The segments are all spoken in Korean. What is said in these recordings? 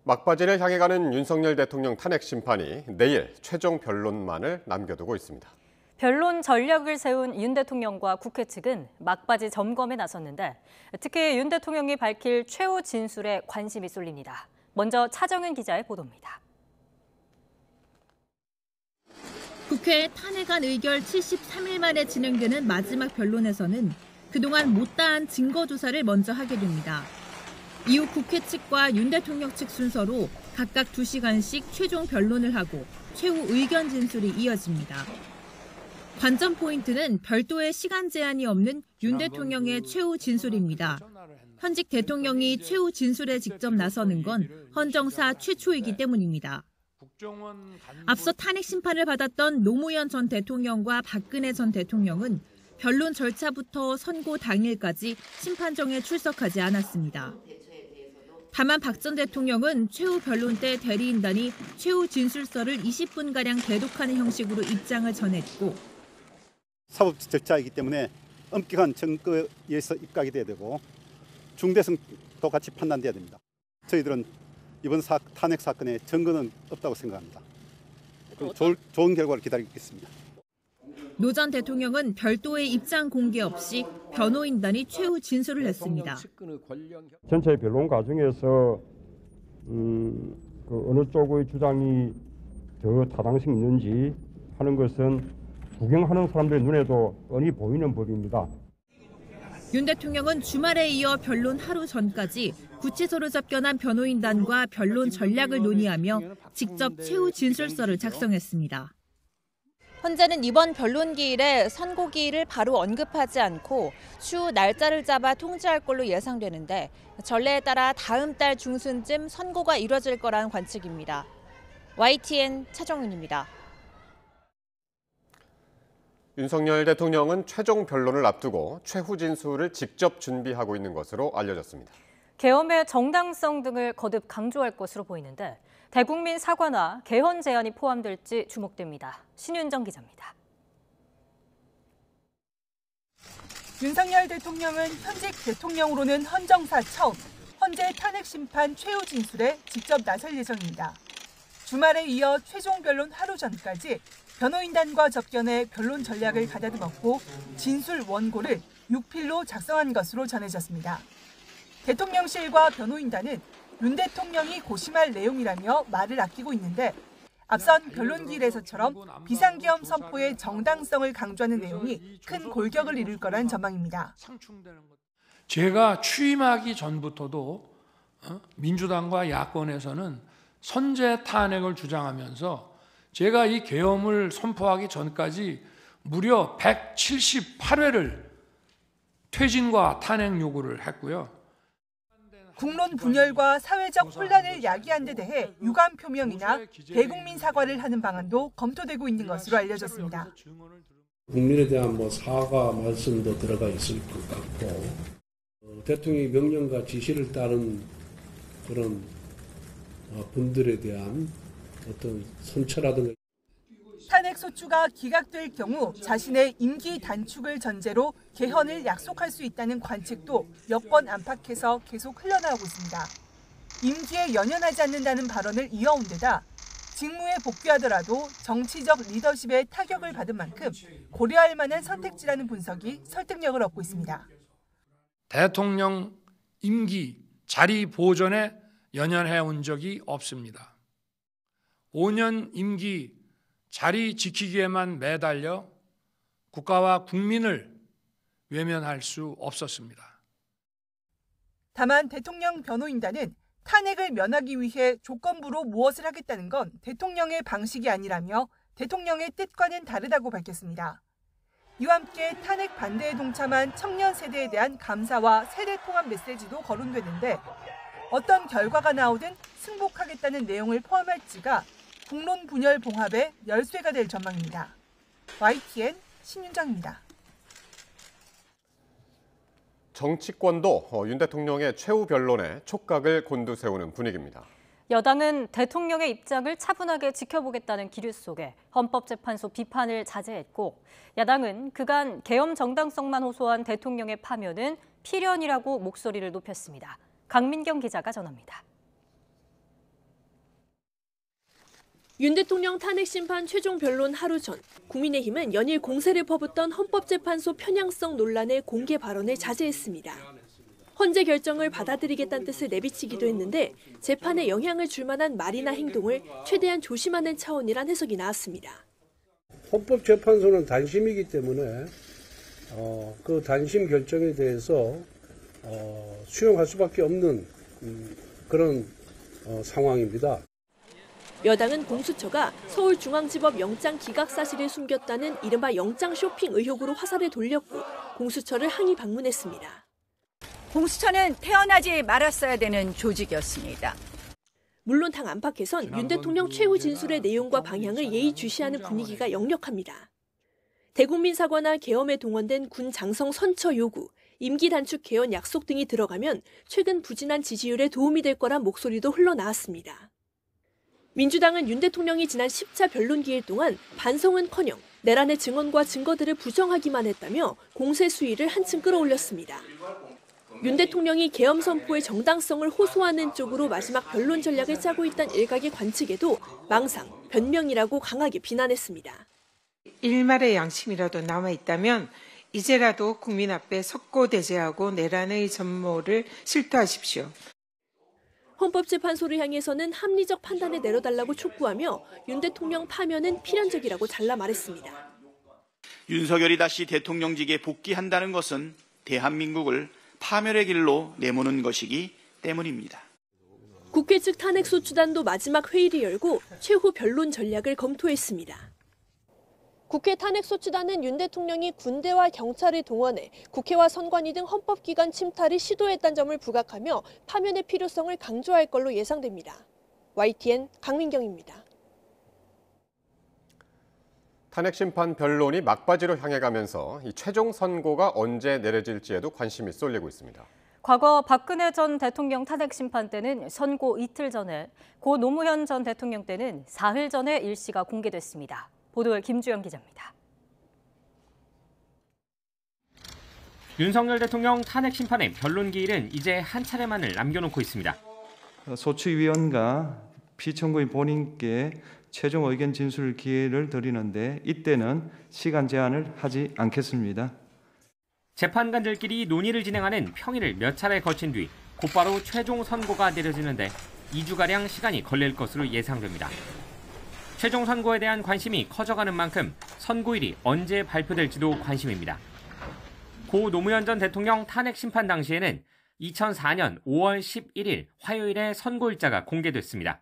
막바지를 향해 가는 윤석열 대통령 탄핵 심판이 내일 최종 변론만을 남겨두고 있습니다. 변론 전략을 세운 윤 대통령과 국회 측은 막바지 점검에 나섰는데 특히 윤 대통령이 밝힐 최후 진술에 관심이 쏠립니다. 먼저 차정은 기자의 보도입니다. 국회 탄핵안 의결 73일 만에 진행되는 마지막 변론에서는 그동안 못다한 증거 조사를 먼저 하게 됩니다. 이후 국회 측과 윤 대통령 측 순서로 각각 2시간씩 최종 변론을 하고 최후 의견 진술이 이어집니다. 관전 포인트는 별도의 시간 제한이 없는 윤 대통령의 최후 진술입니다. 현직 대통령이 최후 진술에 직접 나서는 건 헌정사 최초이기 때문입니다. 앞서 탄핵 심판을 받았던 노무현 전 대통령과 박근혜 전 대통령은 변론 절차부터 선고 당일까지 심판정에 출석하지 않았습니다. 다만 박 전 대통령은 최후 변론 때 대리인단이 최후 진술서를 20분가량 대독하는 형식으로 입장을 전했고 사법 절차이기 때문에 엄격한 증거에서 입각이 돼야 되고 중대성도 같이 판단돼야 됩니다. 저희들은 이번 탄핵 사건에 증거는 없다고 생각합니다. 좋은 결과를 기다리겠습니다. 노 전 대통령은 별도의 입장 공개 없이 변호인단이 최후 진술을 했습니다. 전체 변론 과정에서 어느 쪽의 주장이 더 타당성이 있는지 하는 것은 구경하는 사람들의 눈에도 뻔히 보이는 법입니다. 윤 대통령은 주말에 이어 변론 하루 전까지 구치소로 접견한 변호인단과 변론 전략을 논의하며 직접 최후 진술서를 작성했습니다. 헌재는 이번 변론 기일에 선고 기일을 바로 언급하지 않고 추후 날짜를 잡아 통지할 걸로 예상되는데 전례에 따라 다음 달 중순쯤 선고가 이뤄질 거란 관측입니다. YTN 차정은입니다. 윤석열 대통령은 최종 변론을 앞두고 최후 진술을 직접 준비하고 있는 것으로 알려졌습니다. 계엄의 정당성 등을 거듭 강조할 것으로 보이는데 대국민 사과나 개헌 제안이 포함될지 주목됩니다. 신윤정 기자입니다. 윤석열 대통령은 현직 대통령으로는 헌정사 처음 헌재 탄핵 심판 최후 진술에 직접 나설 예정입니다. 주말에 이어 최종 변론 하루 전까지 변호인단과 접견해 변론 전략을 가다듬었고 진술 원고를 6필로 작성한 것으로 전해졌습니다. 대통령실과 변호인단은 윤 대통령이 고심할 내용이라며 말을 아끼고 있는데 앞선 변론기일에서처럼 비상계엄 선포의 정당성을 강조하는 내용이 큰 골격을 이룰 거란 전망입니다. 제가 취임하기 전부터도 민주당과 야권에서는 선제 탄핵을 주장하면서 제가 이 계엄을 선포하기 전까지 무려 178회를 퇴진과 탄핵 요구를 했고요. 국론 분열과 사회적 혼란을 야기한 데 대해 유감 표명이나 대국민 사과를 하는 방안도 검토되고 있는 것으로 알려졌습니다. 국민에 대한 사과 말씀도 들어가 있을 것 같고 대통령의 명령과 지시를 따른 그런 분들에 대한 어떤 선처라든가 탄핵 소추가 기각될 경우 자신의 임기 단축을 전제로 개헌을 약속할 수 있다는 관측도 여권 안팎에서 계속 흘러나오고 있습니다. 임기에 연연하지 않는다는 발언을 이어온 데다 직무에 복귀하더라도 정치적 리더십에 타격을 받은 만큼 고려할 만한 선택지라는 분석이 설득력을 얻고 있습니다. 대통령 임기 자리 보존에 연연해온 적이 없습니다. 5년 임기 자리 지키기에만 매달려 국가와 국민을 외면할 수 없었습니다. 다만 대통령 변호인단은 탄핵을 면하기 위해 조건부로 무엇을 하겠다는 건 대통령의 방식이 아니라며 대통령의 뜻과는 다르다고 밝혔습니다. 이와 함께 탄핵 반대에 동참한 청년 세대에 대한 감사와 세대 통합 메시지도 거론되는데 어떤 결과가 나오든 승복하겠다는 내용을 포함할지가 국론 분열 봉합의 열쇠가 될 전망입니다. YTN 신윤정입니다. 정치권도 윤 대통령의 최후 변론에 촉각을 곤두세우는 분위기입니다. 여당은 대통령의 입장을 차분하게 지켜보겠다는 기류 속에 헌법재판소 비판을 자제했고 야당은 그간 계엄 정당성만 호소한 대통령의 파면은 필연이라고 목소리를 높였습니다. 강민경 기자가 전합니다. 윤 대통령 탄핵 심판 최종 변론 하루 전, 국민의힘은 연일 공세를 퍼붓던 헌법재판소 편향성 논란의 공개 발언을 자제했습니다. 헌재 결정을 받아들이겠다는 뜻을 내비치기도 했는데 재판에 영향을 줄 만한 말이나 행동을 최대한 조심하는 차원이란 해석이 나왔습니다. 헌법재판소는 단심이기 때문에 그 단심 결정에 대해서 수용할 수밖에 없는 그런 상황입니다. 여당은 공수처가 서울중앙지법 영장 기각 사실을 숨겼다는 이른바 영장 쇼핑 의혹으로 화살을 돌렸고 공수처를 항의 방문했습니다. 공수처는 태어나지 말았어야 되는 조직이었습니다. 물론 당 안팎에선 윤 대통령 최후 진술의 내용과 방향을 예의주시하는 분위기가 역력합니다. 대국민 사과나 계엄에 동원된 군 장성 선처 요구, 임기 단축 개헌 약속 등이 들어가면 최근 부진한 지지율에 도움이 될 거란 목소리도 흘러나왔습니다. 민주당은 윤 대통령이 지난 10차 변론 기일 동안 반성은커녕 내란의 증언과 증거들을 부정하기만 했다며 공세 수위를 한층 끌어올렸습니다. 윤 대통령이 계엄 선포의 정당성을 호소하는 쪽으로 마지막 변론 전략을 짜고 있다는 일각의 관측에도 망상, 변명이라고 강하게 비난했습니다. 일말의 양심이라도 남아있다면 이제라도 국민 앞에 석고대죄하고 내란의 전모를 실토하십시오. 헌법재판소를 향해서는 합리적 판단을 내려달라고 촉구하며 윤 대통령 파면은 필연적이라고 잘라 말했습니다. 윤석열이 다시 대통령직에 복귀한다는 것은 대한민국을 파멸의 길로 내모는 것이기 때문입니다. 국회 측 탄핵소추단도 마지막 회의를 열고 최후 변론 전략을 검토했습니다. 국회 탄핵소추단은 윤 대통령이 군대와 경찰을 동원해 국회와 선관위 등 헌법기관 침탈을 시도했다는 점을 부각하며 파면의 필요성을 강조할 걸로 예상됩니다. YTN 강민경입니다. 탄핵 심판 변론이 막바지로 향해 가면서 이 최종 선고가 언제 내려질지에도 관심이 쏠리고 있습니다. 과거 박근혜 전 대통령 탄핵 심판 때는 선고 이틀 전에, 고 노무현 전 대통령 때는 사흘 전에 일시가 공개됐습니다. 보도에 김주영 기자입니다. 윤석열 대통령 탄핵 심판의 변론 기일은 이제 한 차례만을 남겨놓고 있습니다. 소추위원과 피청구인 본인께 최종 의견 진술 기회를 드리는데 이때는 시간 제한을 하지 않겠습니다. 재판관들끼리 논의를 진행하는 평일을 몇 차례 거친 뒤 곧바로 최종 선고가 내려지는데 2주가량 시간이 걸릴 것으로 예상됩니다. 최종 선고에 대한 관심이 커져가는 만큼 선고일이 언제 발표될지도 관심입니다. 고 노무현 전 대통령 탄핵 심판 당시에는 2004년 5월 11일 화요일에 선고일자가 공개됐습니다.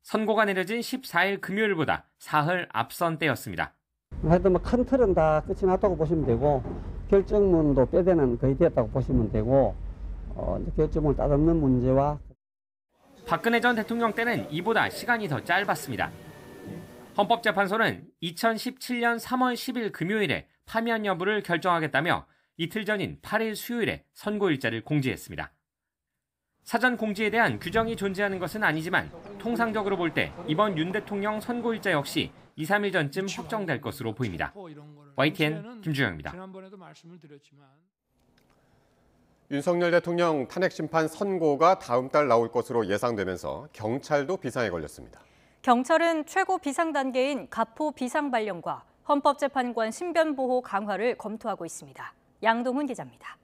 선고가 내려진 14일 금요일보다 사흘 앞선 때였습니다. 하여튼 큰 틀은 다 끝이 났다고 보시면 되고 결정문도 빼대는 거의 됐다고 보시면 되고 결정문을 따듬는 문제와 박근혜 전 대통령 때는 이보다 시간이 더 짧았습니다. 헌법재판소는 2017년 3월 10일 금요일에 파면 여부를 결정하겠다며 이틀 전인 8일 수요일에 선고일자를 공지했습니다. 사전 공지에 대한 규정이 존재하는 것은 아니지만 통상적으로 볼 때 이번 윤 대통령 선고일자 역시 2, 3일 전쯤 확정될 것으로 보입니다. YTN 김주영입니다. 윤석열 대통령 탄핵 심판 선고가 다음 달 나올 것으로 예상되면서 경찰도 비상에 걸렸습니다. 경찰은 최고 비상 단계인 가포 비상 발령과 헌법재판관 신변 보호 강화를 검토하고 있습니다. 양동훈 기자입니다.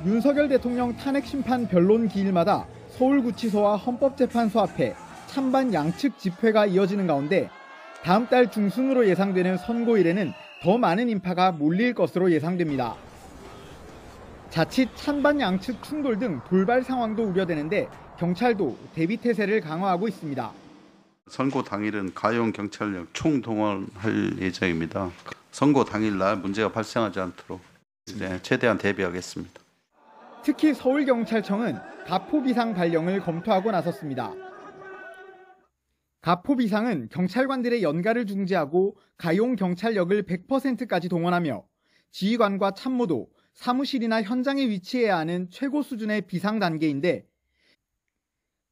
윤석열 대통령 탄핵 심판 변론 기일마다 서울구치소와 헌법재판소 앞에 찬반 양측 집회가 이어지는 가운데 다음 달 중순으로 예상되는 선고일에는 더 많은 인파가 몰릴 것으로 예상됩니다. 자칫 찬반 양측 충돌 등 돌발 상황도 우려되는데 경찰도 대비 태세를 강화하고 있습니다. 선고 당일은 가용 경찰력 총동원할 예정입니다. 선고 당일날 문제가 발생하지 않도록 최대한 대비하겠습니다. 특히 서울경찰청은 가포 비상 발령을 검토하고 나섰습니다. 가포 비상은 경찰관들의 연가를 중지하고 가용 경찰력을 100%까지 동원하며 지휘관과 참모도 사무실이나 현장에 위치해야 하는 최고 수준의 비상 단계인데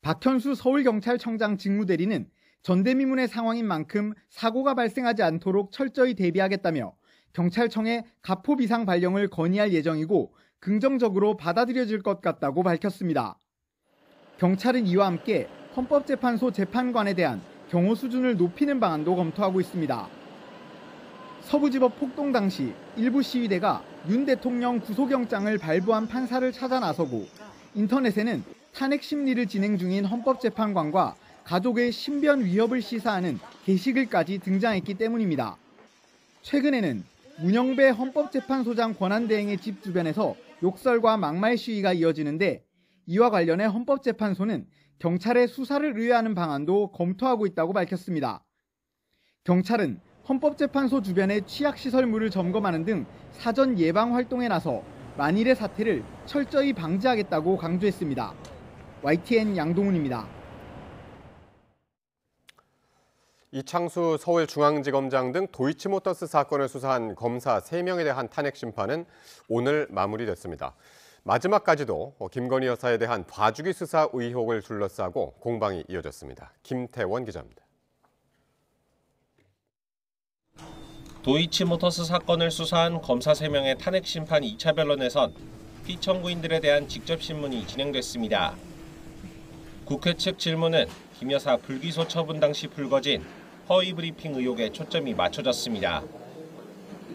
박현수 서울경찰청장 직무대리는 전대미문의 상황인 만큼 사고가 발생하지 않도록 철저히 대비하겠다며 경찰청에 가포 비상 발령을 건의할 예정이고 긍정적으로 받아들여질 것 같다고 밝혔습니다. 경찰은 이와 함께 헌법재판소 재판관에 대한 경호 수준을 높이는 방안도 검토하고 있습니다. 서부지법 폭동 당시 일부 시위대가 윤 대통령 구속영장을 발부한 판사를 찾아 나서고 인터넷에는 탄핵 심리를 진행 중인 헌법재판관과 가족의 신변 위협을 시사하는 게시글까지 등장했기 때문입니다. 최근에는 문영배 헌법재판소장 권한대행의 집 주변에서 욕설과 막말 시위가 이어지는데 이와 관련해 헌법재판소는 경찰의 수사를 의뢰하는 방안도 검토하고 있다고 밝혔습니다. 경찰은 헌법재판소 주변의 취약시설물을 점검하는 등 사전 예방 활동에 나서 만일의 사태를 철저히 방지하겠다고 강조했습니다. YTN 양동훈입니다. 이창수 서울중앙지검장 등 도이치모터스 사건을 수사한 검사 3명에 대한 탄핵 심판은 오늘 마무리됐습니다. 마지막까지도 김건희 여사에 대한 봐주기 수사 의혹을 둘러싸고 공방이 이어졌습니다. 김태원 기자입니다. 도이치모터스 사건을 수사한 검사 3명의 탄핵 심판 2차 변론에선 피청구인들에 대한 직접 신문이 진행됐습니다. 국회 측 질문은 김 여사 불기소 처분 당시 불거진 허위 브리핑 의혹에 초점이 맞춰졌습니다.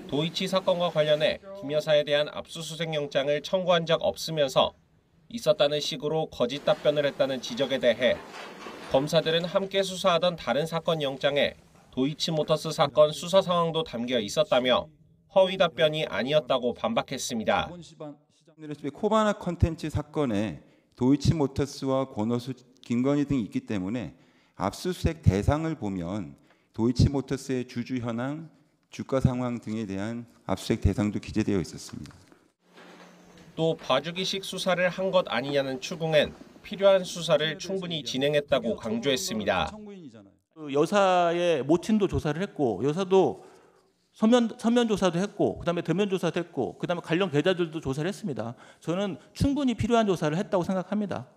도이치 사건과 관련해 김 여사에 대한 압수수색 영장을 청구한 적 없으면서 있었다는 식으로 거짓 답변을 했다는 지적에 대해 검사들은 함께 수사하던 다른 사건 영장에 도이치모터스 사건 수사 상황도 담겨 있었다며 허위 답변이 아니었다고 반박했습니다. 코바나 컨텐츠 사건에 도이치모터스와 권오수, 김건희 등이 있기 때문에 압수수색 대상을 보면 도이치모터스의 주주 현황, 주가 상황 등에 대한 압수수색 대상도 기재되어 있었습니다. 또 봐주기식 수사를 한 것 아니냐는 추궁엔 필요한 수사를 충분히 진행했다고 강조했습니다. 여사의 모친도 조사를 했고 여사도 서면 조사도 했고 그다음에 대면 조사도 했고 그다음에 관련 계좌들도 조사를 했습니다. 저는 충분히 필요한 조사를 했다고 생각합니다.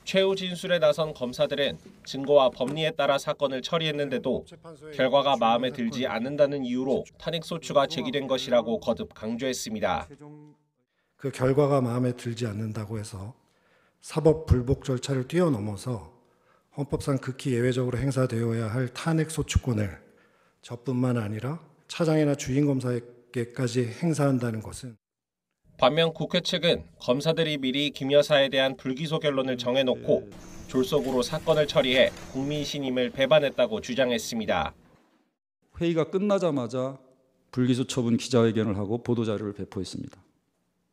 최후 진술에 나선 검사들은 증거와 법리에 따라 사건을 처리했는데도 결과가 마음에 들지 않는다는 이유로 탄핵소추가 제기된 것이라고 거듭 강조했습니다. 그 결과가 마음에 들지 않는다고 해서 사법 불복 절차를 뛰어넘어서 헌법상 극히 예외적으로 행사되어야 할 탄핵소추권을 저뿐만 아니라 차장이나 주임검사에게까지 행사한다는 것은 반면 국회 측은 검사들이 미리 김 여사에 대한 불기소 결론을 정해놓고 졸속으로 사건을 처리해 국민 신임을 배반했다고 주장했습니다. 회의가 끝나자마자 불기소 처분 기자회견을 하고 보도자료를 배포했습니다.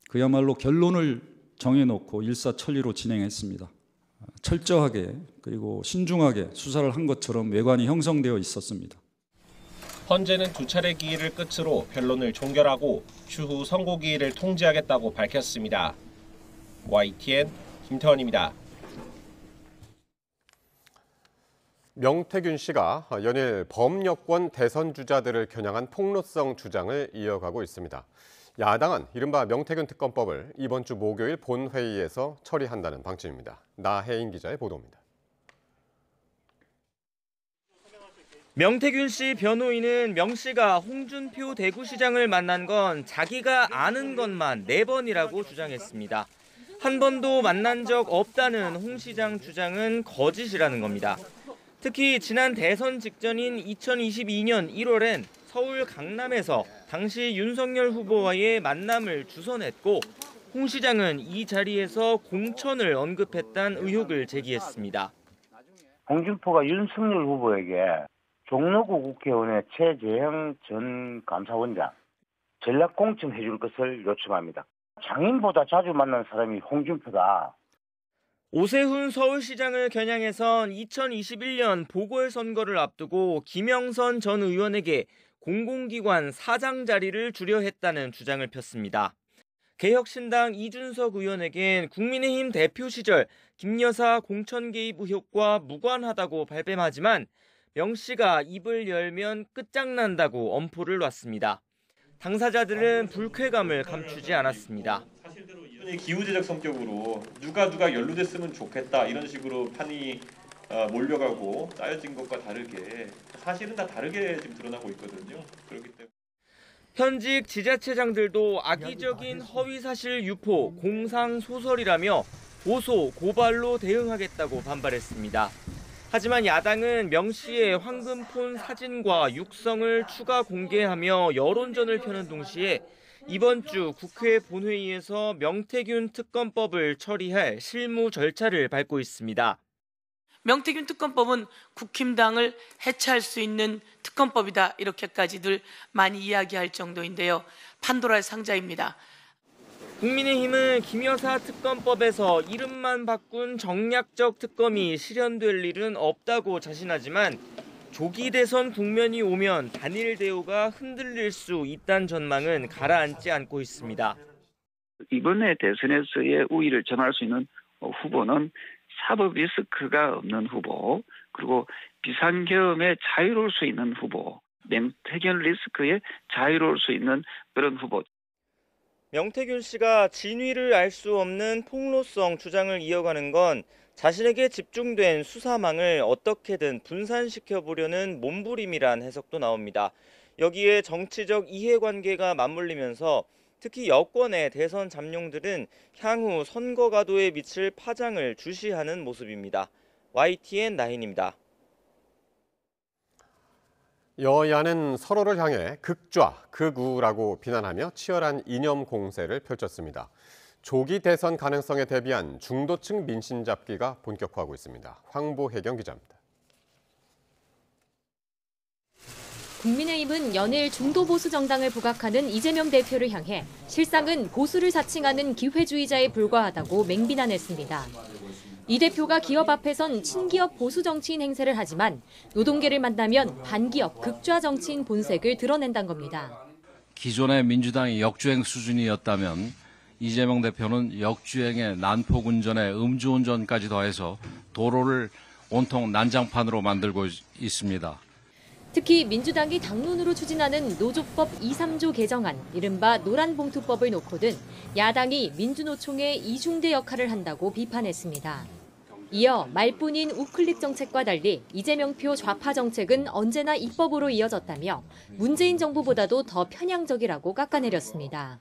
그야말로 결론을 정해놓고 일사천리로 진행했습니다. 철저하게 그리고 신중하게 수사를 한 것처럼 외관이 형성되어 있었습니다. 헌재는 2차례 기일을 끝으로 변론을 종결하고 추후 선고 기일을 통지하겠다고 밝혔습니다. YTN 김태원입니다. 명태균 씨가 연일 범여권 대선 주자들을 겨냥한 폭로성 주장을 이어가고 있습니다. 야당은 이른바 명태균 특검법을 이번 주 목요일 본회의에서 처리한다는 방침입니다. 나혜인 기자의 보도입니다. 명태균 씨 변호인은 명 씨가 홍준표 대구시장을 만난 건 자기가 아는 것만 4번이라고 주장했습니다. 한 번도 만난 적 없다는 홍 시장 주장은 거짓이라는 겁니다. 특히 지난 대선 직전인 2022년 1월엔 서울 강남에서 당시 윤석열 후보와의 만남을 주선했고 홍 시장은 이 자리에서 공천을 언급했다는 의혹을 제기했습니다. 홍준표가 윤석열 후보에게 종로구 국회의원의 최재형 전 감사원장 전략 공천해 줄 것을 요청합니다. 장인보다 자주 만난 사람이 홍준표다. 오세훈 서울시장을 겨냥해선 2021년 보궐선거를 앞두고 김영선 전 의원에게 공공기관 사장 자리를 주려 했다는 주장을 폈습니다. 개혁신당 이준석 의원에겐 국민의힘 대표 시절 김 여사 공천 개입 의혹과 무관하다고 발뺌하지만 명 씨가 입을 열면 끝장난다고 엄포를 놨습니다. 당사자들은 불쾌감을 감추지 않았습니다. 사실대로 기우제적 성격으로 누가 연루됐으면 좋겠다 이런 식으로 판이 몰려가고 짜여진 것과 다르게 사실은 다 다르게 지금 드러나고 있거든요. 그렇기 때문에 현직 지자체장들도 악의적인 허위사실 유포, 공상소설이라며 고소, 고발로 대응하겠다고 반발했습니다. 하지만 야당은 명 씨의 황금폰 사진과 육성을 추가 공개하며 여론전을 펴는 동시에 이번 주 국회 본회의에서 명태균 특검법을 처리할 실무 절차를 밟고 있습니다. 명태균 특검법은 국힘당을 해체할 수 있는 특검법이다, 이렇게까지들 많이 이야기할 정도인데요. 판도라의 상자입니다. 국민의힘은 김 여사 특검법에서 이름만 바꾼 정략적 특검이 실현될 일은 없다고 자신하지만 조기 대선 국면이 오면 단일 대우가 흔들릴 수 있다는 전망은 가라앉지 않고 있습니다. 이번에 대선에서의 우위를 점할 수 있는 후보는 사법 리스크가 없는 후보, 그리고 비상계엄에 자유로울 수 있는 후보, 명태균 리스크에 자유로울 수 있는 그런 후보. 명태균 씨가 진위를 알 수 없는 폭로성 주장을 이어가는 건 자신에게 집중된 수사망을 어떻게든 분산시켜보려는 몸부림이란 해석도 나옵니다. 여기에 정치적 이해관계가 맞물리면서 특히 여권의 대선 잠룡들은 향후 선거가도에 미칠 파장을 주시하는 모습입니다. YTN 나인입니다. 여야는 서로를 향해 극좌, 극우라고 비난하며 치열한 이념 공세를 펼쳤습니다. 조기 대선 가능성에 대비한 중도층 민심 잡기가 본격화하고 있습니다. 황보혜경 기자입니다. 국민의힘은 연일 중도 보수 정당을 부각하는 이재명 대표를 향해 실상은 보수를 사칭하는 기회주의자에 불과하다고 맹비난했습니다. 이 대표가 기업 앞에선 친기업 보수 정치인 행세를 하지만 노동계를 만나면 반기업 극좌 정치인 본색을 드러낸다는 겁니다. 기존의 민주당이 역주행 수준이었다면 이재명 대표는 역주행에 난폭운전에 음주운전까지 더해서 도로를 온통 난장판으로 만들고 있습니다. 특히 민주당이 당론으로 추진하는 노조법 2, 3조 개정안, 이른바 노란봉투법을 놓고는 야당이 민주노총의 이중대 역할을 한다고 비판했습니다. 이어 말뿐인 우클릭 정책과 달리 이재명표 좌파 정책은 언제나 입법으로 이어졌다며 문재인 정부보다도 더 편향적이라고 깎아내렸습니다.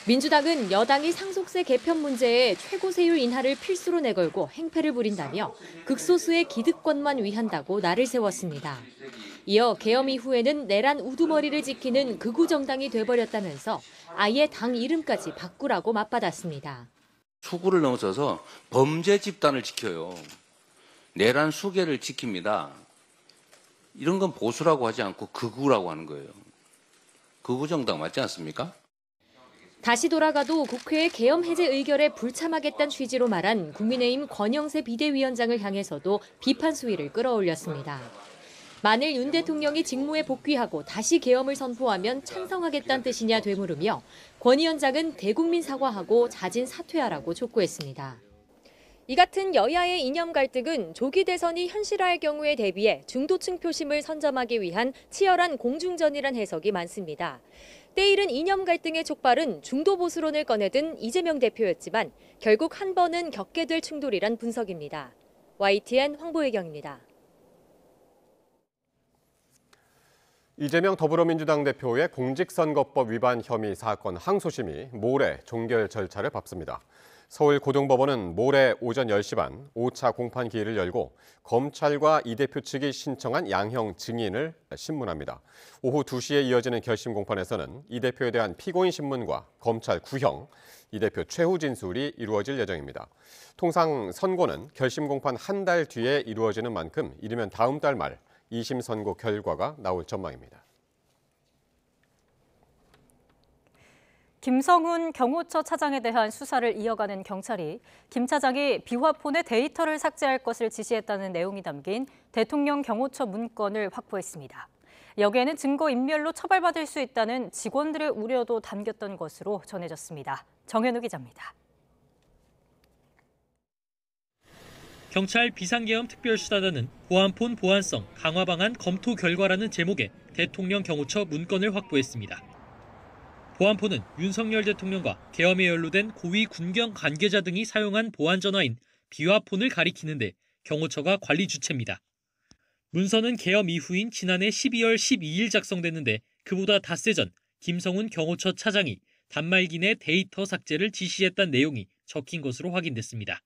민주당은 여당이 상속세 개편 문제에 최고세율 인하를 필수로 내걸고 행패를 부린다며 극소수의 기득권만 위한다고 날을 세웠습니다. 이어 계엄 이후에는 내란 우두머리를 지키는 극우 정당이 돼버렸다면서 아예 당 이름까지 바꾸라고 맞받았습니다. 수구를 넘어서서 범죄 집단을 지켜요. 내란 수계를 지킵니다. 이런 건 보수라고 하지 않고 극우라고 하는 거예요. 극우 정당 맞지 않습니까? 다시 돌아가도 국회의 계엄 해제 의결에 불참하겠다는 취지로 말한 국민의힘 권영세 비대위원장을 향해서도 비판 수위를 끌어올렸습니다. 만일 윤 대통령이 직무에 복귀하고 다시 계엄을 선포하면 찬성하겠다는 뜻이냐 되물으며 권 위원장은 대국민 사과하고 자진 사퇴하라고 촉구했습니다. 이 같은 여야의 이념 갈등은 조기 대선이 현실화할 경우에 대비해 중도층 표심을 선점하기 위한 치열한 공중전이란 해석이 많습니다. 때이른 이념 갈등의 촉발은 중도 보수론을 꺼내든 이재명 대표였지만 결국 한 번은 겪게 될 충돌이란 분석입니다. YTN 황보혜경입니다. 이재명 더불어민주당 대표의 공직선거법 위반 혐의 사건 항소심이 모레 종결 절차를 밟습니다. 서울고등법원은 모레 오전 10시 반 5차 공판 기일을 열고 검찰과 이 대표 측이 신청한 양형 증인을 신문합니다. 오후 2시에 이어지는 결심 공판에서는 이 대표에 대한 피고인 신문과 검찰 구형, 이 대표 최후 진술이 이루어질 예정입니다. 통상 선고는 결심 공판 한 달 뒤에 이루어지는 만큼 이르면 다음 달 말 2심 선고 결과가 나올 전망입니다. 김성훈 경호처 차장에 대한 수사를 이어가는 경찰이 김 차장이 비화폰의 데이터를 삭제할 것을 지시했다는 내용이 담긴 대통령 경호처 문건을 확보했습니다. 여기에는 증거인멸로 처벌받을 수 있다는 직원들의 우려도 담겼던 것으로 전해졌습니다. 정현우 기자입니다. 경찰 비상계엄 특별수사단은 보안폰 보안성 강화 방안 검토 결과라는 제목의 대통령 경호처 문건을 확보했습니다. 보안폰은 윤석열 대통령과 계엄에 연루된 고위 군경 관계자 등이 사용한 보안전화인 비화폰을 가리키는데 경호처가 관리 주체입니다. 문서는 계엄 이후인 지난해 12월 12일 작성됐는데 그보다 닷새 전 김성훈 경호처 차장이 단말기 내 데이터 삭제를 지시했다는 내용이 적힌 것으로 확인됐습니다.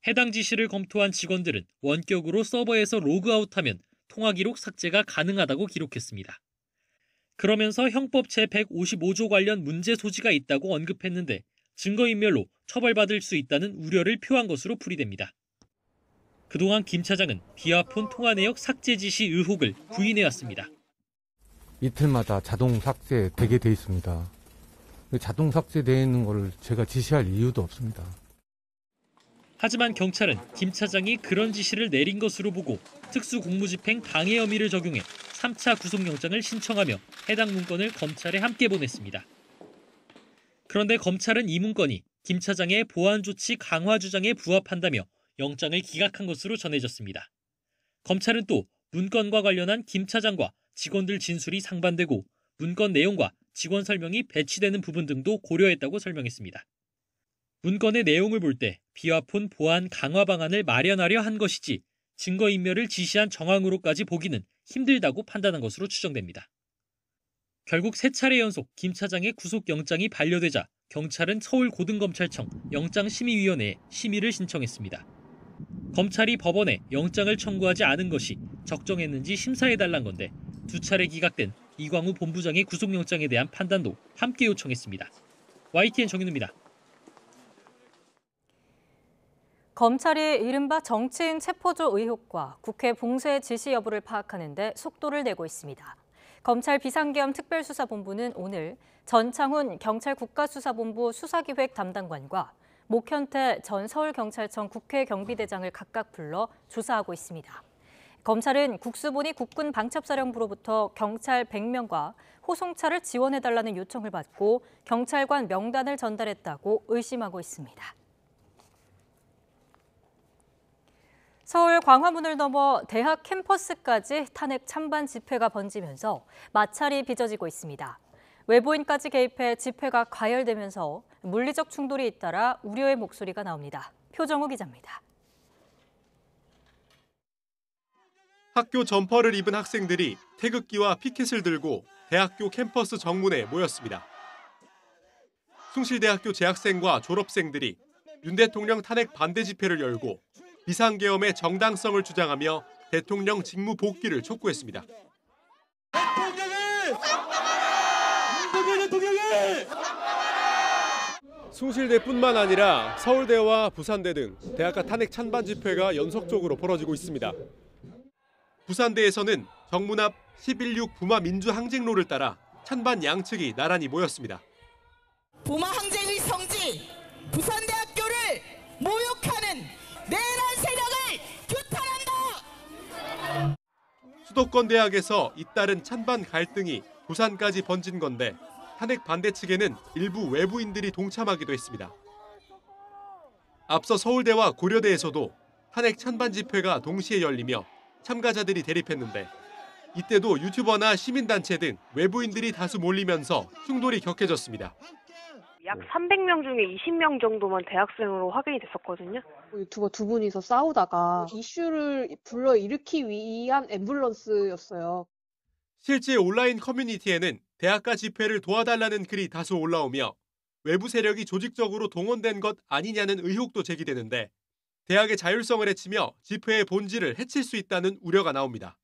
해당 지시를 검토한 직원들은 원격으로 서버에서 로그아웃하면 통화 기록 삭제가 가능하다고 기록했습니다. 그러면서 형법 제155조 관련 문제 소지가 있다고 언급했는데 증거인멸로 처벌받을 수 있다는 우려를 표한 것으로 풀이됩니다. 그동안 김 차장은 비화폰 통화 내역 삭제 지시 의혹을 부인해왔습니다. 이틀마다 자동 삭제되게 돼 있습니다. 자동 삭제되어 있는 걸 제가 지시할 이유도 없습니다. 하지만 경찰은 김 차장이 그런 지시를 내린 것으로 보고 특수공무집행 방해 혐의를 적용해 3차 구속영장을 신청하며 해당 문건을 검찰에 함께 보냈습니다. 그런데 검찰은 이 문건이 김 차장의 보안조치 강화 주장에 부합한다며 영장을 기각한 것으로 전해졌습니다. 검찰은 또 문건과 관련한 김 차장과 직원들 진술이 상반되고 문건 내용과 직원 설명이 배치되는 부분 등도 고려했다고 설명했습니다. 문건의 내용을 볼 때 비화폰 보안 강화 방안을 마련하려 한 것이지 증거인멸을 지시한 정황으로까지 보기는 힘들다고 판단한 것으로 추정됩니다. 결국 3차례 연속 김 차장의 구속영장이 반려되자 경찰은 서울고등검찰청 영장심의위원회에 심의를 신청했습니다. 검찰이 법원에 영장을 청구하지 않은 것이 적정했는지 심사해달란 건데 2차례 기각된 이광우 본부장의 구속영장에 대한 판단도 함께 요청했습니다. YTN 정윤우입니다. 검찰이 이른바 정치인 체포조 의혹과 국회 봉쇄 지시 여부를 파악하는 데 속도를 내고 있습니다. 검찰 비상계엄 특별수사본부는 오늘 전창훈 경찰 국가수사본부 수사기획 담당관과 목현태 전 서울경찰청 국회경비대장을 각각 불러 조사하고 있습니다. 검찰은 국수본이 국군 방첩사령부로부터 경찰 100명과 호송차를 지원해달라는 요청을 받고 경찰관 명단을 전달했다고 의심하고 있습니다. 서울 광화문을 넘어 대학 캠퍼스까지 탄핵 찬반 집회가 번지면서 마찰이 빚어지고 있습니다. 외부인까지 개입해 집회가 과열되면서 물리적 충돌이 잇따라 우려의 목소리가 나옵니다. 표정우 기자입니다. 학교 점퍼를 입은 학생들이 태극기와 피켓을 들고 대학교 캠퍼스 정문에 모였습니다. 숭실대학교 재학생과 졸업생들이 윤 대통령 탄핵 반대 집회를 열고 비상계엄의 정당성을 주장하며 대통령 직무 복귀를 촉구했습니다. 숭실대뿐만 아니라 서울대와 부산대 등 대학가 탄핵 찬반 집회가 연속적으로 벌어지고 있습니다. 부산대에서는 정문 앞 11.6 부마 민주항쟁로를 따라 찬반 양측이 나란히 모였습니다. 부마 항쟁의 성지 부산대학교를 모욕하는 내란 세력을 규탄한다. 수도권 대학에서 잇따른 찬반 갈등이 부산까지 번진 건데 탄핵 반대 측에는 일부 외부인들이 동참하기도 했습니다. 앞서 서울대와 고려대에서도 탄핵 찬반 집회가 동시에 열리며 참가자들이 대립했는데 이때도 유튜버나 시민단체 등 외부인들이 다수 몰리면서 충돌이 격해졌습니다. 약 300명 중에 20명 정도만 대학생으로 확인이 됐었거든요. 유튜버 두 분이서 싸우다가 이슈를 불러일으키기 위한 앰뷸런스였어요. 실제 온라인 커뮤니티에는 대학가 집회를 도와달라는 글이 다수 올라오며 외부 세력이 조직적으로 동원된 것 아니냐는 의혹도 제기되는데 대학의 자율성을 해치며 집회의 본질을 해칠 수 있다는 우려가 나옵니다.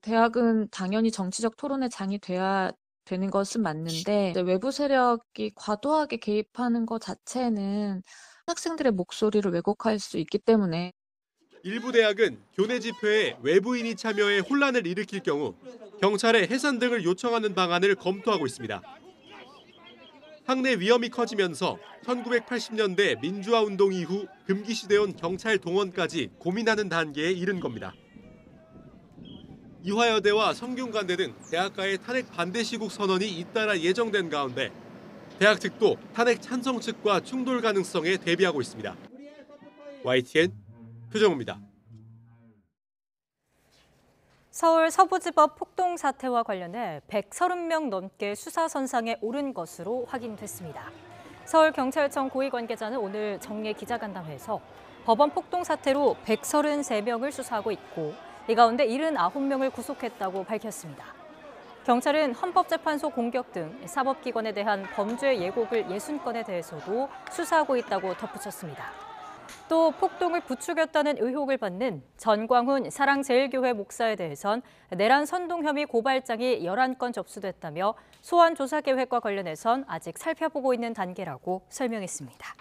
대학은 당연히 정치적 토론의 장이 돼야 되는 것은 맞는데 외부 세력이 과도하게 개입하는 것 자체는 학생들의 목소리를 왜곡할 수 있기 때문에 일부 대학은 교내 집회에 외부인이 참여해 혼란을 일으킬 경우 경찰에 해산 등을 요청하는 방안을 검토하고 있습니다. 학내 위험이 커지면서 1980년대 민주화 운동 이후 금기시되어 온 경찰 동원까지 고민하는 단계에 이른 겁니다. 이화여대와 성균관대 등 대학가의 탄핵 반대 시국 선언이 잇따라 예정된 가운데 대학 측도 탄핵 찬성 측과 충돌 가능성에 대비하고 있습니다. YTN 표정우입니다. 서울 서부지법 폭동 사태와 관련해 130명 넘게 수사 선상에 오른 것으로 확인됐습니다. 서울경찰청 고위 관계자는 오늘 정례 기자간담회에서 법원 폭동 사태로 133명을 수사하고 있고 이 가운데 79명을 구속했다고 밝혔습니다. 경찰은 헌법재판소 공격 등 사법기관에 대한 범죄 예고글 60건에 대해서도 수사하고 있다고 덧붙였습니다. 또 폭동을 부추겼다는 의혹을 받는 전광훈 사랑제일교회 목사에 대해선 내란 선동 혐의 고발장이 11건 접수됐다며 소환 조사 계획과 관련해선 아직 살펴보고 있는 단계라고 설명했습니다.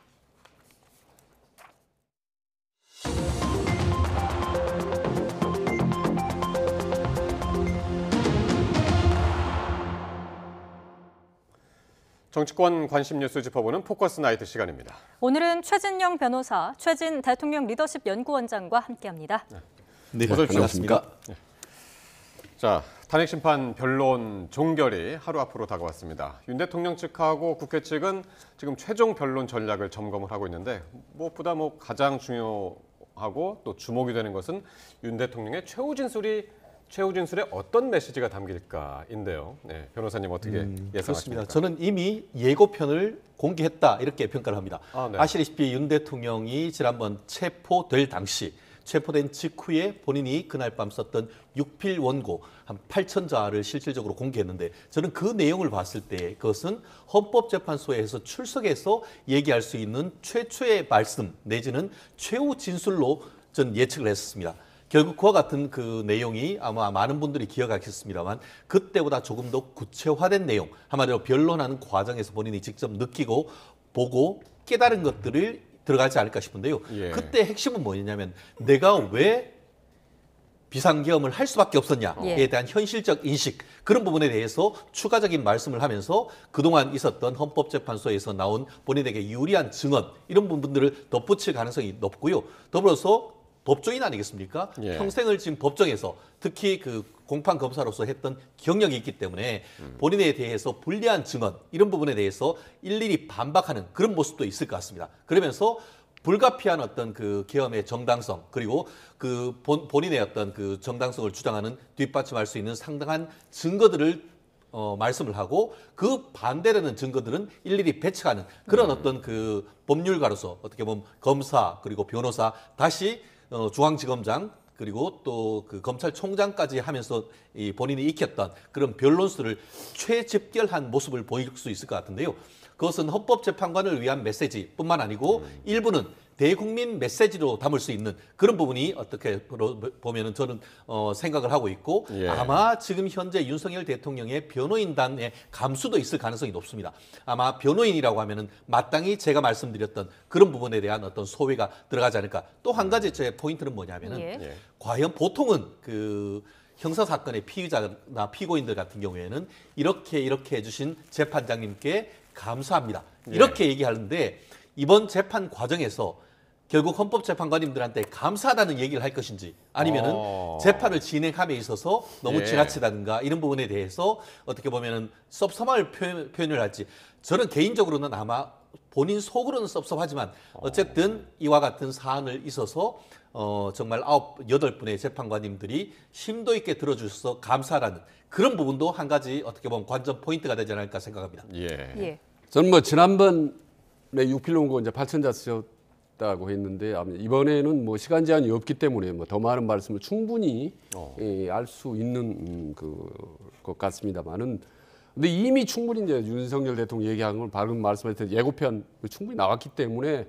정치권 관심 뉴스 짚어보는 포커스 나이트 시간입니다. 오늘은 최진영 변호사, 최진 대통령 리더십 연구원장과 함께합니다. 네, 어서 오십시오. 반갑습니다. 네. 자, 탄핵 심판 변론 종결이 하루 앞으로 다가왔습니다. 윤 대통령 측하고 국회 측은 지금 최종 변론 전략을 점검을 하고 있는데 무엇보다 가장 중요하고 또 주목이 되는 것은 윤 대통령의 최후 진술에 어떤 메시지가 담길까인데요. 네, 변호사님 어떻게 예상하십니까? 그렇습니다. 저는 이미 예고편을 공개했다 이렇게 평가를 합니다. 네. 아시다시피 윤 대통령이 지난번 체포될 당시 체포된 직후에 본인이 그날 밤 썼던 6필 원고 한 8,000자를 실질적으로 공개했는데 저는 그 내용을 봤을 때 그것은 헌법재판소에서 출석해서 얘기할 수 있는 최초의 말씀 내지는 최후 진술로 전 예측을 했습니다. 결국 그와 같은 그 내용이 아마 많은 분들이 기억하겠습니다만 그때보다 조금 더 구체화된 내용, 한마디로 변론하는 과정에서 본인이 직접 느끼고 보고 깨달은 것들을 들어가지 않을까 싶은데요. 예. 그때 핵심은 뭐였냐면 내가 왜 비상계엄을 할 수밖에 없었냐에 대한 현실적 인식, 그런 부분에 대해서 추가적인 말씀을 하면서 그동안 있었던 헌법재판소에서 나온 본인에게 유리한 증언 이런 부분들을 덧붙일 가능성이 높고요. 더불어서 법조인 아니겠습니까? 예. 평생을 지금 법정에서 특히 그 공판 검사로서 했던 경력이 있기 때문에 본인에 대해서 불리한 증언 이런 부분에 대해서 일일이 반박하는 그런 모습도 있을 것 같습니다. 그러면서 불가피한 어떤 그 계엄의 정당성 그리고 그 본인의 어떤 그 정당성을 주장하는 뒷받침할 수 있는 상당한 증거들을 말씀을 하고 그 반대되는 증거들은 일일이 배척하는 그런 어떤 그 법률가로서 어떻게 보면 검사 그리고 변호사 다시 중앙지검장 그리고 또 그 검찰총장까지 하면서 이 본인이 익혔던 그런 변론수를 최집결한 모습을 보일 수 있을 것 같은데요. 그것은 헌법재판관을 위한 메시지뿐만 아니고 일부는 대국민 메시지로 담을 수 있는 그런 부분이 어떻게 보면은 저는 생각을 하고 있고 예. 아마 지금 현재 윤석열 대통령의 변호인단의 감수도 있을 가능성이 높습니다. 아마 변호인이라고 하면은 마땅히 제가 말씀드렸던 그런 부분에 대한 어떤 소외가 들어가지 않을까. 또 한 가지 제 포인트는 뭐냐면은 예. 과연 보통은 그 형사사건의 피의자나 피고인들 같은 경우에는 이렇게 해주신 재판장님께 감사합니다. 이렇게 얘기하는데 이번 재판 과정에서 결국 헌법재판관님들한테 감사하다는 얘기를 할 것인지 아니면은 재판을 진행함에 있어서 너무 지나치다든가 이런 부분에 대해서 어떻게 보면은 섭섭함을 표현을 할지 저는 개인적으로는 아마 본인 속으로는 섭섭하지만 어쨌든 이와 같은 사안을 있어서 정말 8분의 재판관님들이 심도 있게 들어주셔서 감사하라는 그런 부분도 한 가지 어떻게 보면 관전 포인트가 되지 않을까 생각합니다. 예. 저는 지난번에 6필 원고 이제 8,000자 쓰셨다고 했는데 이번에는 시간 제한이 없기 때문에 더 많은 말씀을 충분히 알 수 있는 것 같습니다만은 근데 이미 충분히 이제 윤석열 대통령 얘기한 걸 방금 말씀하셨던 예고편 충분히 나왔기 때문에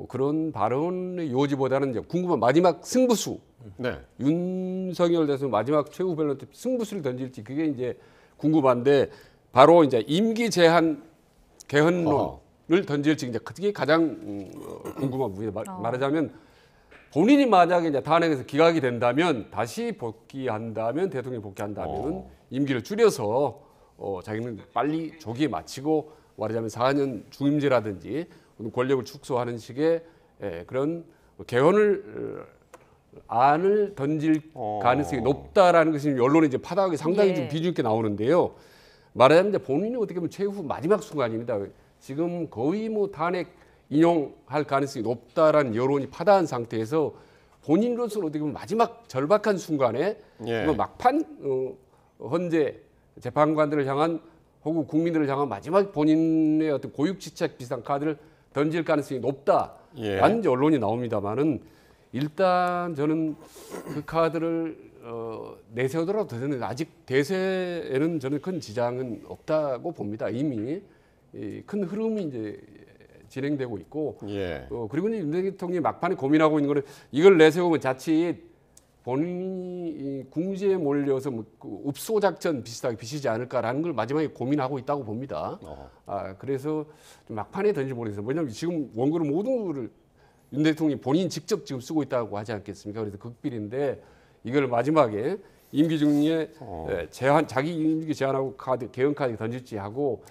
그런 발언의 요지보다는 이제 궁금한 마지막 승부수. 네. 윤석열 대통령 마지막 최후 변론 때 승부수를 던질지 그게 이제 궁금한데 바로 이제 임기 제한 개헌론을 던질지 이제 그게 가장 궁금한 부분입니다. 말하자면 본인이 만약에 이제 탄핵에서 기각이 된다면 다시 복귀한다면 대통령이 복귀한다면 임기를 줄여서 자기는 빨리 조기에 마치고 말하자면 4년 중임제라든지 권력을 축소하는 식의 그런 개헌을 안을 던질 가능성이 높다라는 것이 언론에 이제 파다하게 상당히 좀 비중 있게 나오는데요. 말하자면 이제 본인이 어떻게 보면 최후 마지막 순간입니다. 지금 거의 탄핵 인용할 가능성이 높다라는 여론이 파다한 상태에서 본인으로서는 어떻게 보면 마지막 절박한 순간에 막판 헌재 재판관들을 향한 혹은 국민들을 향한 마지막 본인의 어떤 고육지책 비슷한 카드를 던질 가능성이 높다라는 언론이 나옵니다만은 일단 저는 그 카드를 내세우더라도 저는 아직 대세에는 저는 큰 지장은 없다고 봅니다. 이미 큰 흐름이 이제 진행되고 있고, 그리고 이제 윤 대통령이 막판에 고민하고 있는 거는 이걸 내세우면 자칫 본인이 궁지에 몰려서 읍소 작전 비슷하게 비치지 않을까라는 걸 마지막에 고민하고 있다고 봅니다. 그래서 좀 막판에 던지 모르겠어요. 왜냐하면 지금 원고를 모든 거를 윤 대통령이 본인 직접 지금 쓰고 있다고 하지 않겠습니까? 그래서 극비리인데 이걸 마지막에 임기 중에 자기 임기 제한하고 개헌 카드 던질지 하고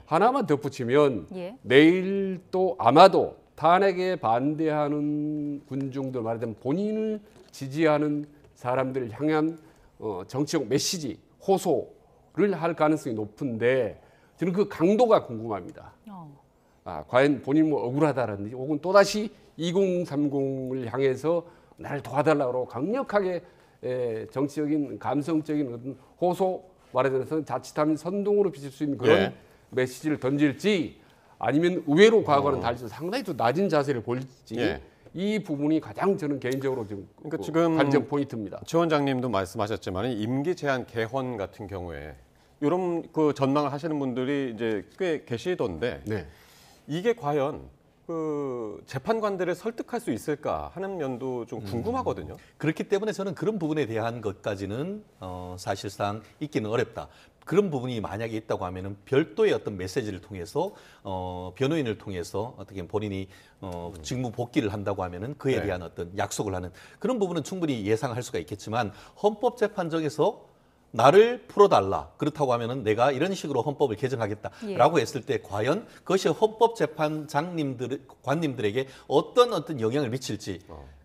하나만 덧붙이면 내일 또 아마도 탄핵에 반대하는 군중들 말하자면 본인을 지지하는 사람들을 향한 정치적 메시지, 호소를 할 가능성이 높은데 저는 그 강도가 궁금합니다. 과연 본인 뭐 억울하다라든지 혹은 또다시 2030을 향해서 나를 도와달라고 강력하게 정치적인 감성적인 어떤 호소 말하자면 자칫하면 선동으로 비칠 수 있는 그런 메시지를 던질지 아니면 의외로 과거는 달리 상당히 또 낮은 자세를 보일지 이 부분이 가장 저는 개인적으로 지금 지금 관전 포인트입니다. 최 원장님도 말씀하셨지만 임기 제한 개헌 같은 경우에 이런 그 전망을 하시는 분들이 이제 꽤 계시던데 이게 과연 그 재판관들을 설득할 수 있을까 하는 면도 좀 궁금하거든요. 그렇기 때문에 저는 그런 부분에 대한 것까지는 사실상 있기는 어렵다. 그런 부분이 만약에 있다고 하면은 별도의 어떤 메시지를 통해서 변호인을 통해서 어떻게 본인이 직무 복귀를 한다고 하면은 그에 대한 어떤 약속을 하는 그런 부분은 충분히 예상할 수가 있겠지만 헌법재판정에서 나를 풀어달라. 그렇다고 하면은 내가 이런 식으로 헌법을 개정하겠다라고 했을 때 과연 그것이 헌법재판장님들에게 어떤 영향을 미칠지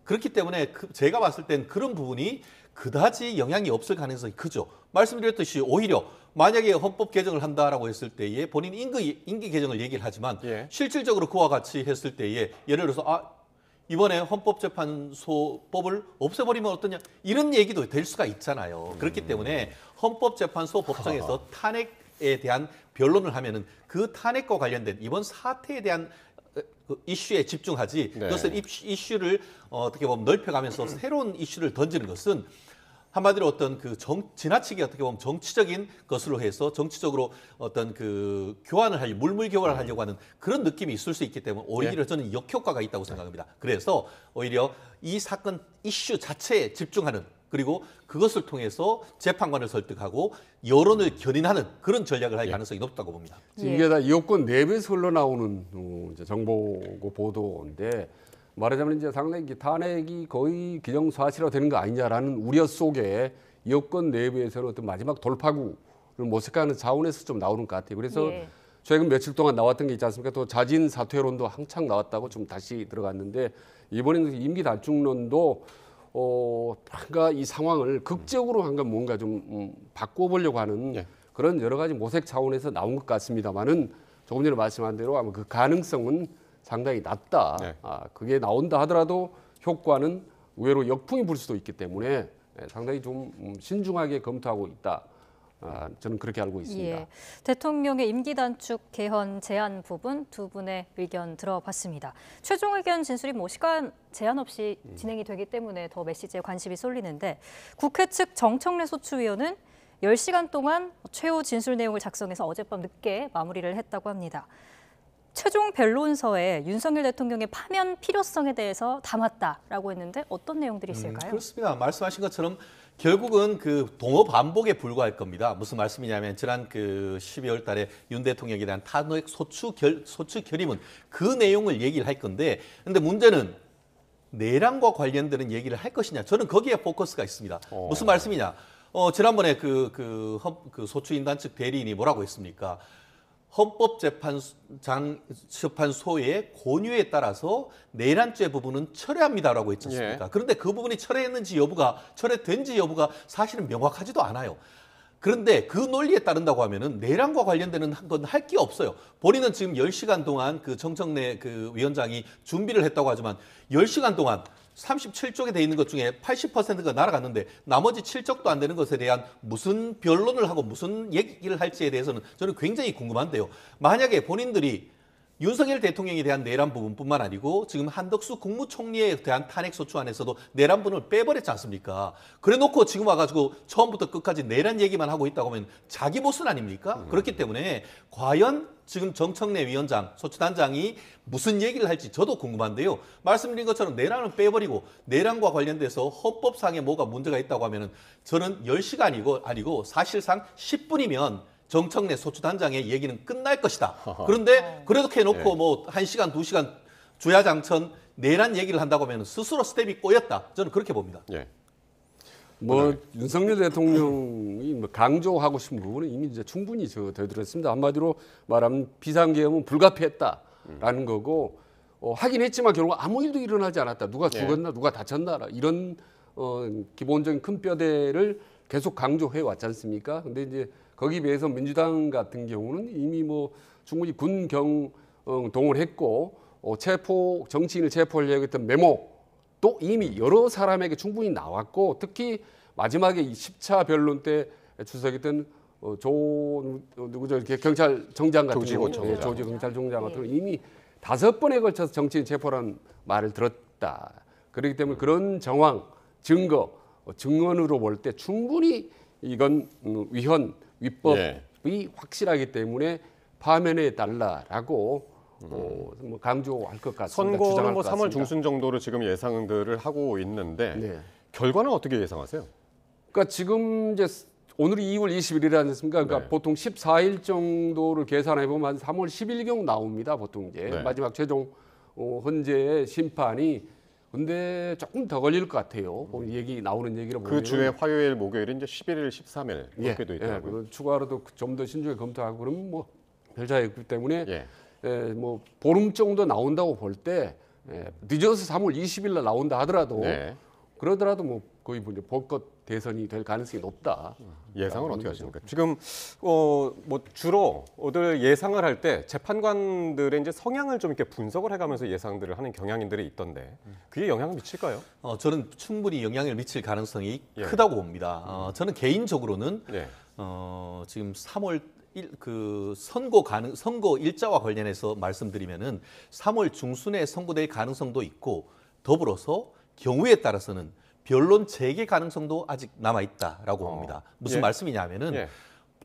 그렇기 때문에 제가 봤을 땐 그런 부분이 그다지 영향이 없을 가능성이 크죠. 말씀드렸듯이 오히려 만약에 헌법 개정을 한다라고 했을 때에 본인 임기 개정을 얘기를 하지만 실질적으로 그와 같이 했을 때에 예를 들어서 이번에 헌법재판소법을 없애버리면 어떠냐 이런 얘기도 될 수가 있잖아요. 그렇기 때문에 헌법재판소 법정에서 탄핵에 대한 변론을 하면은 그 탄핵과 관련된 이번 사태에 대한 그 이슈에 집중하지 그것을 이슈를 어떻게 보면 넓혀가면서 새로운 이슈를 던지는 것은 한마디로 어떤 그 지나치게 어떻게 보면 정치적인 것으로 해서 정치적으로 어떤 그 물물 교환을 하려고 하는 그런 느낌이 있을 수 있기 때문에 오히려 저는 역효과가 있다고 생각합니다. 그래서 오히려 이 사건 이슈 자체에 집중하는 그리고 그것을 통해서 재판관을 설득하고 여론을 견인하는 그런 전략을 할 가능성이 높다고 봅니다. 이게 다 여권 내부에서 흘러나오는 정보고 보도인데 말하자면 이제 상당히 탄핵이 거의 기정사실화 되는 거 아니냐라는 우려 속에 여권 내부에서는 어떤 마지막 돌파구를 모색하는 차원에서 좀 나오는 것 같아요. 그래서 최근 며칠 동안 나왔던 게 있지 않습니까? 또 자진 사퇴론도 한창 나왔다고 좀 다시 들어갔는데 이번에는 임기 단축론도 뭔가 이 상황을 극적으로 뭔가 좀 바꿔보려고 하는 그런 여러 가지 모색 차원에서 나온 것 같습니다만은 조금 전에 말씀한 대로 아마 그 가능성은 상당히 낮다. 그게 나온다 하더라도 효과는 의외로 역풍이 불 수도 있기 때문에 상당히 좀 신중하게 검토하고 있다. 저는 그렇게 알고 있습니다. 대통령의 임기 단축 개헌 제안 부분 두 분의 의견 들어봤습니다. 최종 의견 진술이 시간 제한 없이 진행이 되기 때문에 더 메시지에 관심이 쏠리는데 국회 측 정청래 소추위원은 10시간 동안 최후 진술 내용을 작성해서 어젯밤 늦게 마무리를 했다고 합니다. 최종 변론서에 윤석열 대통령의 파면 필요성에 대해서 담았다라고 했는데 어떤 내용들이 있을까요? 그렇습니다. 말씀하신 것처럼 결국은 그 동어 반복에 불과할 겁니다. 무슨 말씀이냐면 지난 그 12월 달에 윤 대통령에 대한 탄핵 소추 결의문 그 내용을 얘기를 할 건데 근데 문제는 내란과 관련되는 얘기를 할 것이냐. 저는 거기에 포커스가 있습니다. 무슨 말씀이냐. 지난번에 그 소추인단 측 대리인이 뭐라고 했습니까? 헌법재판소의 권유에 따라서 내란죄 부분은 철회합니다라고 했지 않습니까? 그런데 그 부분이 철회됐는지 여부가 사실은 명확하지도 않아요. 그런데 그 논리에 따른다고 하면은 내란과 관련되는 건 할 게 없어요. 본인은 지금 10시간 동안 그 정청래 그 위원장이 준비를 했다고 하지만 10시간 동안 37쪽에 돼 있는 것 중에 80%가 날아갔는데 나머지 7쪽도 안 되는 것에 대한 무슨 변론을 하고 무슨 얘기를 할지에 대해서는 저는 굉장히 궁금한데요. 만약에 본인들이 윤석열 대통령에 대한 내란 부분뿐만 아니고 지금 한덕수 국무총리에 대한 탄핵소추안에서도 내란 부분을 빼버렸지 않습니까? 그래놓고 지금 와가지고 처음부터 끝까지 내란 얘기만 하고 있다고 하면 자기 모순 아닙니까? 그렇기 때문에 과연 지금 정청래 위원장, 소추단장이 무슨 얘기를 할지 저도 궁금한데요. 말씀드린 것처럼 내란을 빼버리고 내란과 관련돼서 헌법상에 뭐가 문제가 있다고 하면은 저는 10시가 아니고 사실상 10분이면 정청래 소추단장의 얘기는 끝날 것이다. 그런데 그래도 해놓고 뭐 1시간, 2시간 주야장천 내란 얘기를 한다고 하면 스스로 스텝이 꼬였다. 저는 그렇게 봅니다. 뭐 윤석열 대통령이 뭐 강조하고 싶은 부분은 이미 이제 충분히 되들었습니다. 한마디로 말하면 비상계엄은 불가피했다라는 거고 하긴 했지만 결국 아무 일도 일어나지 않았다. 누가 죽었나, 누가 다쳤나 이런 기본적인 큰 뼈대를 계속 강조해 왔지 않습니까? 근데 이제 거기에 비해서 민주당 같은 경우는 이미 뭐 충분히 군경동을 했고 정치인을 체포하려고 했던 메모도 이미 여러 사람에게 충분히 나왔고 특히 마지막에 이 10차 변론 때 출석했던 누구죠? 경찰청장 같은 경우, 조지 경찰청장 같은 경우 이미 5번에 걸쳐서 정치인 체포라는 말을 들었다. 그렇기 때문에 그런 정황, 증거, 증언으로 볼 때 충분히 이건 위법이 확실하기 때문에 파면해 달라라고 뭐 강조할 것 같습니다. 선거는 뭐 3월 중순 정도로 지금 예상들을 하고 있는데 결과는 어떻게 예상하세요? 그러니까 지금 이제 오늘이 2월 20일이지 않습니까? 그러니까 보통 14일 정도를 계산해 보면 한 3월 10일경 나옵니다. 보통 이제 마지막 최종 헌재의 심판이. 근데 조금 더 걸릴 것 같아요. 나오는 얘기를 보면. 그 주에 화요일, 목요일은 이제 11일, 13일 이렇게 돼 있더라고요. 추가로도 좀 더 신중하게 검토하고 그러면 뭐 별 차이 없기 때문에 뭐 보름 정도 나온다고 볼 때 늦어서 3월 20일 날 나온다 하더라도 그러더라도 뭐 거의 복것 대선이 될 가능성이 높다. 예상은 어떻게 하십니까? 지금 뭐 주로들 예상을 할 때 재판관들의 이제 성향을 좀 이렇게 분석을 해가면서 예상들을 하는 경향인들이 있던데 그게 영향을 미칠까요? 저는 충분히 영향을 미칠 가능성이 크다고 봅니다. 저는 개인적으로는 지금 3월 선거 일자와 관련해서 말씀드리면은 3월 중순에 선고될 가능성도 있고 더불어서 경우에 따라서는 변론 재개 가능성도 아직 남아 있다라고 봅니다. 무슨 말씀이냐면은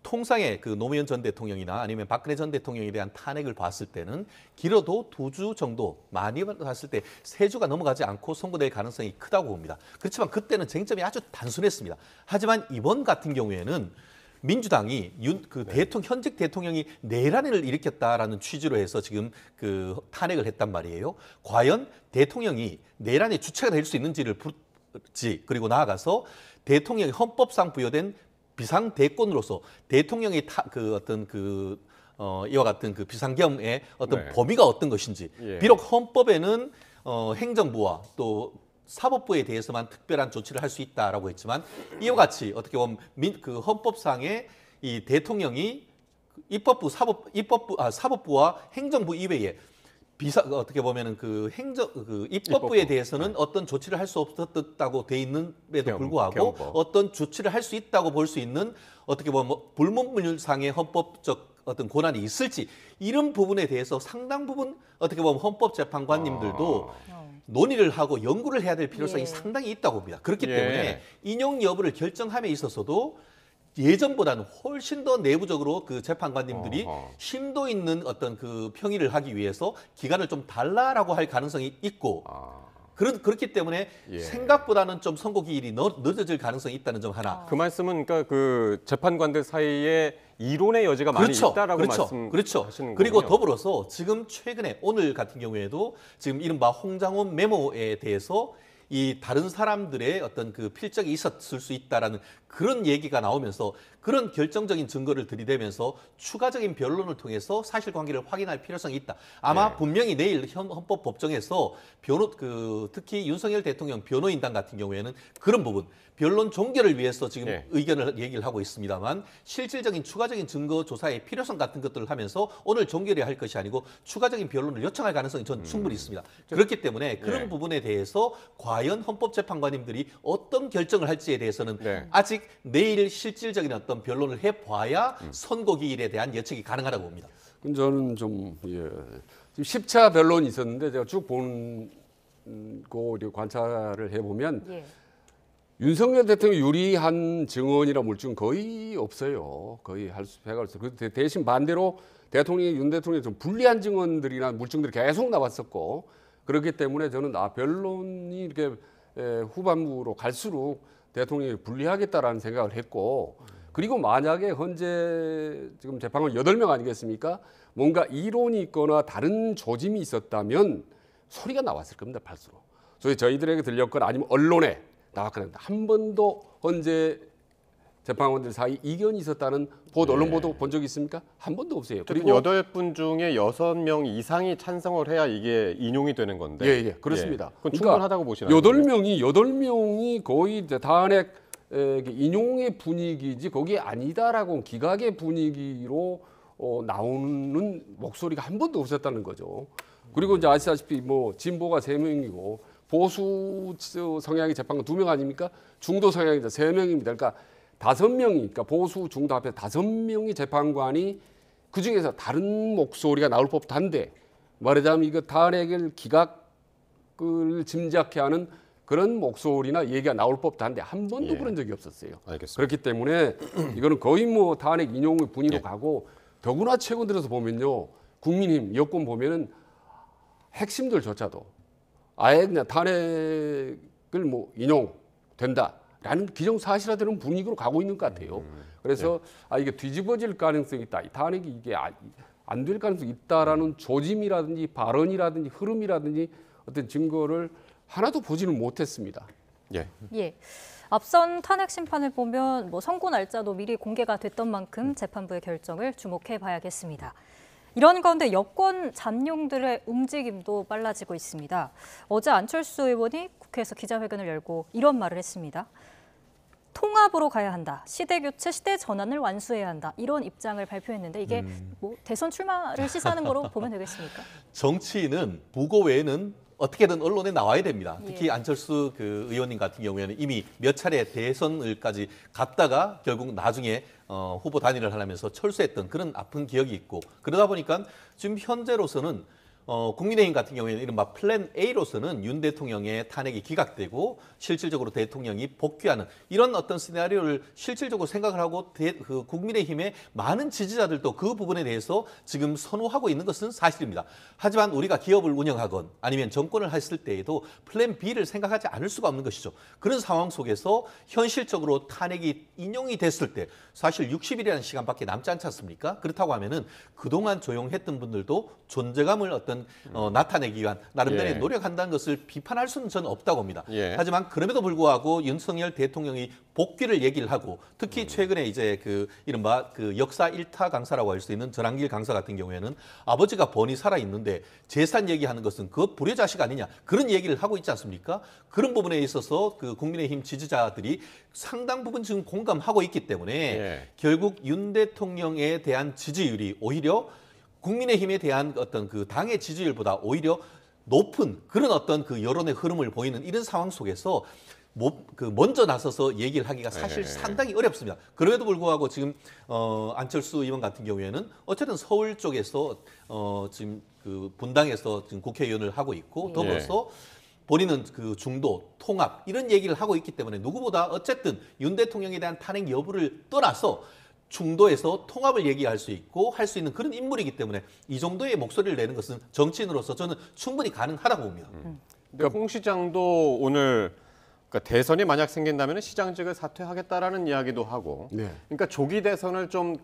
통상의 그 노무현 전 대통령이나 아니면 박근혜 전 대통령에 대한 탄핵을 봤을 때는 길어도 2주 정도, 많이 봤을 때 3주가 넘어가지 않고 선고될 가능성이 크다고 봅니다. 그렇지만 그때는 쟁점이 아주 단순했습니다. 하지만 이번 같은 경우에는 민주당이 현직 대통령이 내란을 일으켰다라는 취지로 해서 지금 그 탄핵을 했단 말이에요. 과연 대통령이 내란의 주체가 될 수 있는지를 그리고 나아가서 대통령이 헌법상 부여된 비상대권으로서 대통령이 이와 같은 그 비상계엄의 어떤 범위가 어떤 것인지 비록 헌법에는 행정부와 또 사법부에 대해서만 특별한 조치를 할 수 있다라고 했지만 이와 같이 어떻게 보면 그 헌법상의 이 대통령이 사법부와 행정부 이외에 어떻게 보면은 입법부에 대해서는 어떤 조치를 할 수 없었다고 돼 있는데도 불구하고 어떤 조치를 할 수 있다고 볼 수 있는 어떻게 보면 불문율상의 헌법적 어떤 권한이 있을지 이런 부분에 대해서 상당 부분 어떻게 보면 헌법재판관님들도 논의를 하고 연구를 해야 될 필요성이 상당히 있다고 봅니다. 그렇기 때문에 인용 여부를 결정함에 있어서도 예전보다는 훨씬 더 내부적으로 그 재판관님들이 심도 있는 어떤 그 평의를 하기 위해서 기간을 좀 달라라고 할 가능성이 있고 그렇기 때문에 생각보다는 좀 선고 기일이 늦어질 가능성이 있다는 점 하나. 그 말씀은 그러니까 그 재판관들 사이에 이론의 여지가 많이 있다라고 말씀하시는 거군요. 그리고 더불어서 지금 최근에 오늘 같은 경우에도 지금 이른바 홍장원 메모에 대해서 이 다른 사람들의 어떤 그 필적이 있었을 수 있다라는 그런 얘기가 나오면서 그런 결정적인 증거를 들이대면서 추가적인 변론을 통해서 사실관계를 확인할 필요성이 있다. 아마 분명히 내일 헌법법정에서 특히 윤석열 대통령 변호인단 같은 경우에는 그런 부분 변론 종결을 위해서 지금 의견을 얘기를 하고 있습니다만 실질적인 추가적인 증거 조사의 필요성 같은 것들을 하면서 오늘 종결해야 할 것이 아니고 추가적인 변론을 요청할 가능성이 저는 충분히 있습니다. 그렇기 때문에 그런 부분에 대해서 과연 헌법재판관님들이 어떤 결정을 할지에 대해서는 아직 내일 실질적인 어떤 변론을 해봐야 선고 기일에 대한 예측이 가능하다고 봅니다. 저는 좀 지금 10차 변론이 있었는데 제가 쭉 관찰을 해보면 예. 윤석열 대통령이 유리한 증언이나 물증 거의 없어요. 거의 할 수가 없어요. 대신 반대로 윤 대통령이 좀 불리한 증언들이나 물증들이 계속 나왔었고 그렇기 때문에 저는 변론이 이렇게 후반부로 갈수록 대통령이 불리하겠다라는 생각을 했고 그리고 만약에 현재 지금 재판관 8명 아니겠습니까? 뭔가 이론이 있거나 다른 조짐이 있었다면 소리가 나왔을 겁니다. 발수로.所以 저희들에게 들렸거나 아니면 언론에 나왔거나 한 번도 현재 재판관들 사이 이견이 있었다는 언론 보도 본 적이 있습니까? 한 번도 없어요. 그리고 8분 중에 6명 이상이 찬성을 해야 이게 인용이 되는 건데. 예, 그렇습니다. 그건 충분하다고 보시나요? 8명이 거의 탄핵 인용의 분위기지 거기에 아니다라고 기각의 분위기로 나오는 목소리가 한 번도 없었다는 거죠. 그리고 이제 아시다시피 진보가 3명이고 보수 성향의 재판관 2명 아닙니까? 중도 성향이 3명입니다. 그러니까 5명이, 그러니까 보수 중도 합해 5명이 재판관이 그 중에서 다른 목소리가 나올 법도 한데 말하자면 이거 탄핵을 기각을 짐작케 하는 그런 목소리나 얘기가 나올 법도 한데 한 번도 그런 적이 없었어요. 알겠습니다. 그렇기 때문에 이거는 거의 탄핵 인용의 분위기로 가고 더구나 최근 들어서 보면요. 국민의힘 여권 보면은 핵심들조차도 아예 그냥 탄핵을 인용된다라는 기정사실화되는 분위기로 가고 있는 것 같아요. 그래서 이게 뒤집어질 가능성이 있다. 탄핵이 이게 안 될 가능성이 있다라는 조짐이라든지 발언이라든지 흐름이라든지 어떤 증거를 하나도 보지는 못했습니다. 예. 앞선 탄핵 심판을 보면 선고 날짜도 미리 공개가 됐던 만큼 재판부의 결정을 주목해 봐야겠습니다. 이런 가운데 여권 잠룡들의 움직임도 빨라지고 있습니다. 어제 안철수 의원이 국회에서 기자회견을 열고 이런 말을 했습니다. 통합으로 가야 한다. 시대 교체, 시대 전환을 완수해야 한다. 이런 입장을 발표했는데 이게 대선 출마를 시사하는 거로 보면 되겠습니까? 정치인은 부고 외에는 어떻게든 언론에 나와야 됩니다. 특히 안철수 의원님 같은 경우에는 이미 몇 차례 대선을까지 갔다가 결국 나중에 후보 단일을 하려면서 철수했던 그런 아픈 기억이 있고 그러다 보니까 지금 현재로서는 국민의힘 같은 경우에는 이른바 플랜 A로서는 윤 대통령의 탄핵이 기각되고 실질적으로 대통령이 복귀하는 이런 어떤 시나리오를 실질적으로 생각을 하고 국민의힘의 많은 지지자들도 그 부분에 대해서 지금 선호하고 있는 것은 사실입니다. 하지만 우리가 기업을 운영하건 아니면 정권을 했을 때에도 플랜 B를 생각하지 않을 수가 없는 것이죠. 그런 상황 속에서 현실적으로 탄핵이 인용이 됐을 때 사실 60일이라는 시간밖에 남지 않지 않습니까? 그렇다고 하면은 그동안 조용했던 분들도 존재감을 어떤 나타내기 위한 나름대로의 노력한다는 것을 비판할 수는 저는 없다고 봅니다. 하지만 그럼에도 불구하고 윤석열 대통령이 복귀를 얘기를 하고 특히 최근에 이제 이른바 역사 일타 강사라고 할 수 있는 전한길 강사 같은 경우에는 아버지가 번이 살아 있는데 재산 얘기하는 것은 그것 불효자식 아니냐 그런 얘기를 하고 있지 않습니까? 그런 부분에 있어서 국민의힘 지지자들이 상당 부분 지금 공감하고 있기 때문에 결국 윤 대통령에 대한 지지율이 오히려 국민의힘에 대한 어떤 당의 지지율보다 오히려 높은 그런 어떤 여론의 흐름을 보이는 이런 상황 속에서 먼저 나서서 얘기를 하기가 사실 상당히 어렵습니다. 그럼에도 불구하고 지금 안철수 의원 같은 경우에는 어쨌든 서울 쪽에서 지금 분당에서 지금 국회의원을 하고 있고 더불어서 본인은 중도, 통합 이런 얘기를 하고 있기 때문에 누구보다 어쨌든 윤 대통령에 대한 탄핵 여부를 떠나서 중도에서 통합을 얘기할 수 있고 할 수 있는 그런 인물이기 때문에 이 정도의 목소리를 내는 것은 정치인으로서 저는 충분히 가능하다고 봅니다. 근데 홍 시장도 오늘 대선이 만약 생긴다면 시장직을 사퇴하겠다라는 이야기도 하고 그러니까 조기 대선을 좀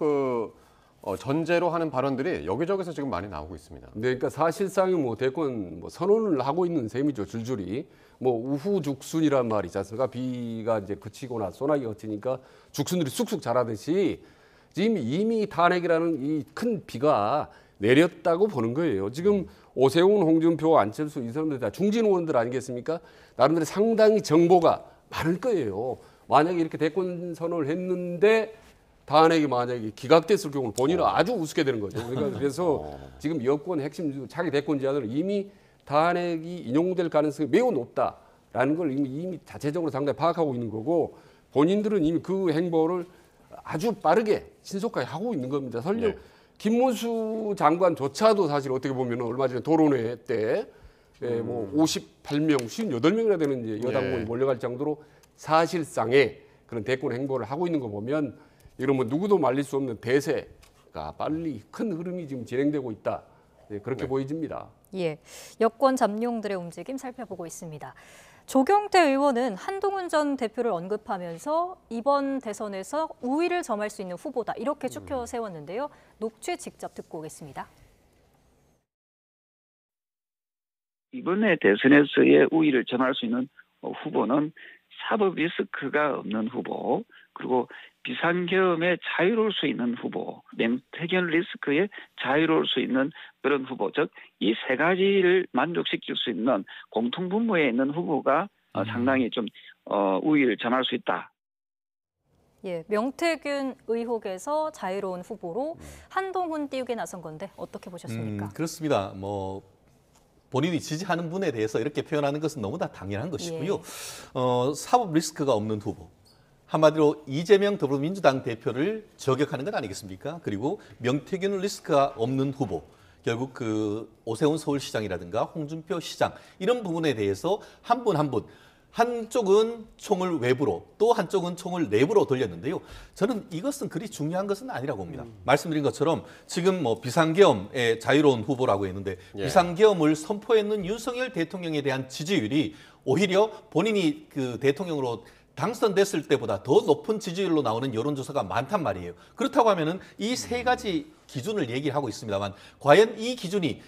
전제로 하는 발언들이 여기저기서 지금 많이 나오고 있습니다. 네, 그러니까 사실상 대권 선언을 하고 있는 셈이죠. 줄줄이. 우후죽순이란 말이 있지 않습니까? 비가 이제 그치거나 소나기가 그치니까 죽순들이 쑥쑥 자라듯이 지금 이미 탄핵이라는 이 큰 비가 내렸다고 보는 거예요. 지금 오세훈, 홍준표, 안철수 이 사람들 다 중진 의원들 아니겠습니까? 나름대로 상당히 정보가 많을 거예요. 만약에 이렇게 대권 선언을 했는데 탄핵이 만약에 기각됐을 경우는 본인은 아주 우습게 되는 거죠. 그러니까 그래서 지금 여권 핵심 차기 대권 지자들은 이미 탄핵이 인용될 가능성이 매우 높다라는 걸 이미 자체적으로 상당히 파악하고 있는 거고 본인들은 이미 그 행보를 아주 빠르게 신속하게 하고 있는 겁니다. 설령 김문수 장관조차도 사실 어떻게 보면 얼마 전에 토론회 때 뭐 58명, 58명이나 되는 이제 여당원이 몰려갈 정도로 사실상의 그런 대권 행보를 하고 있는 거 보면 이런 뭐 누구도 말릴 수 없는 대세가 빨리 큰 흐름이 지금 진행되고 있다. 그렇게 보여집니다. 예, 여권 잠룡들의 움직임 살펴보고 있습니다. 조경태 의원은 한동훈 전 대표를 언급하면서 이번 대선에서 우위를 점할 수 있는 후보다 이렇게 추켜 세웠는데요. 녹취 직접 듣고 오겠습니다. 이번에 대선에서의 우위를 점할 수 있는 후보는 사법 리스크가 없는 후보, 그리고 비상계엄에 자유로울 수 있는 후보, 맹태균 리스크에 자유로울 수 있는 그런 후보, 즉 이 세 가지를 만족시킬 수 있는 공통분모에 있는 후보가 상당히 좀 우위를 점할 수 있다. 예, 명태균 의혹에서 자유로운 후보로 한동훈 띄우게 나선 건데 어떻게 보셨습니까? 그렇습니다. 뭐 본인이 지지하는 분에 대해서 이렇게 표현하는 것은 너무나 당연한 것이고요. 사법 리스크가 없는 후보. 한마디로 이재명 더불어민주당 대표를 저격하는 것 아니겠습니까? 그리고 명태균 리스크가 없는 후보. 결국 그 오세훈 서울시장이라든가 홍준표 시장 이런 부분에 대해서 한 분 한 분 한쪽은 총을 외부로 또 한쪽은 총을 내부로 돌렸는데요. 저는 이것은 그리 중요한 것은 아니라고 봅니다. 말씀드린 것처럼 지금 뭐 비상계엄의 자유로운 후보라고 했는데 비상계엄을 선포했는 윤석열 대통령에 대한 지지율이 오히려 본인이 그 대통령으로 당선됐을 때보다 더 높은 지지율로 나오는 여론조사가 많단 말이에요. 그렇다고 하면은 이 세 가지 기준을 얘기하고 있습니다만 과연 이 기준이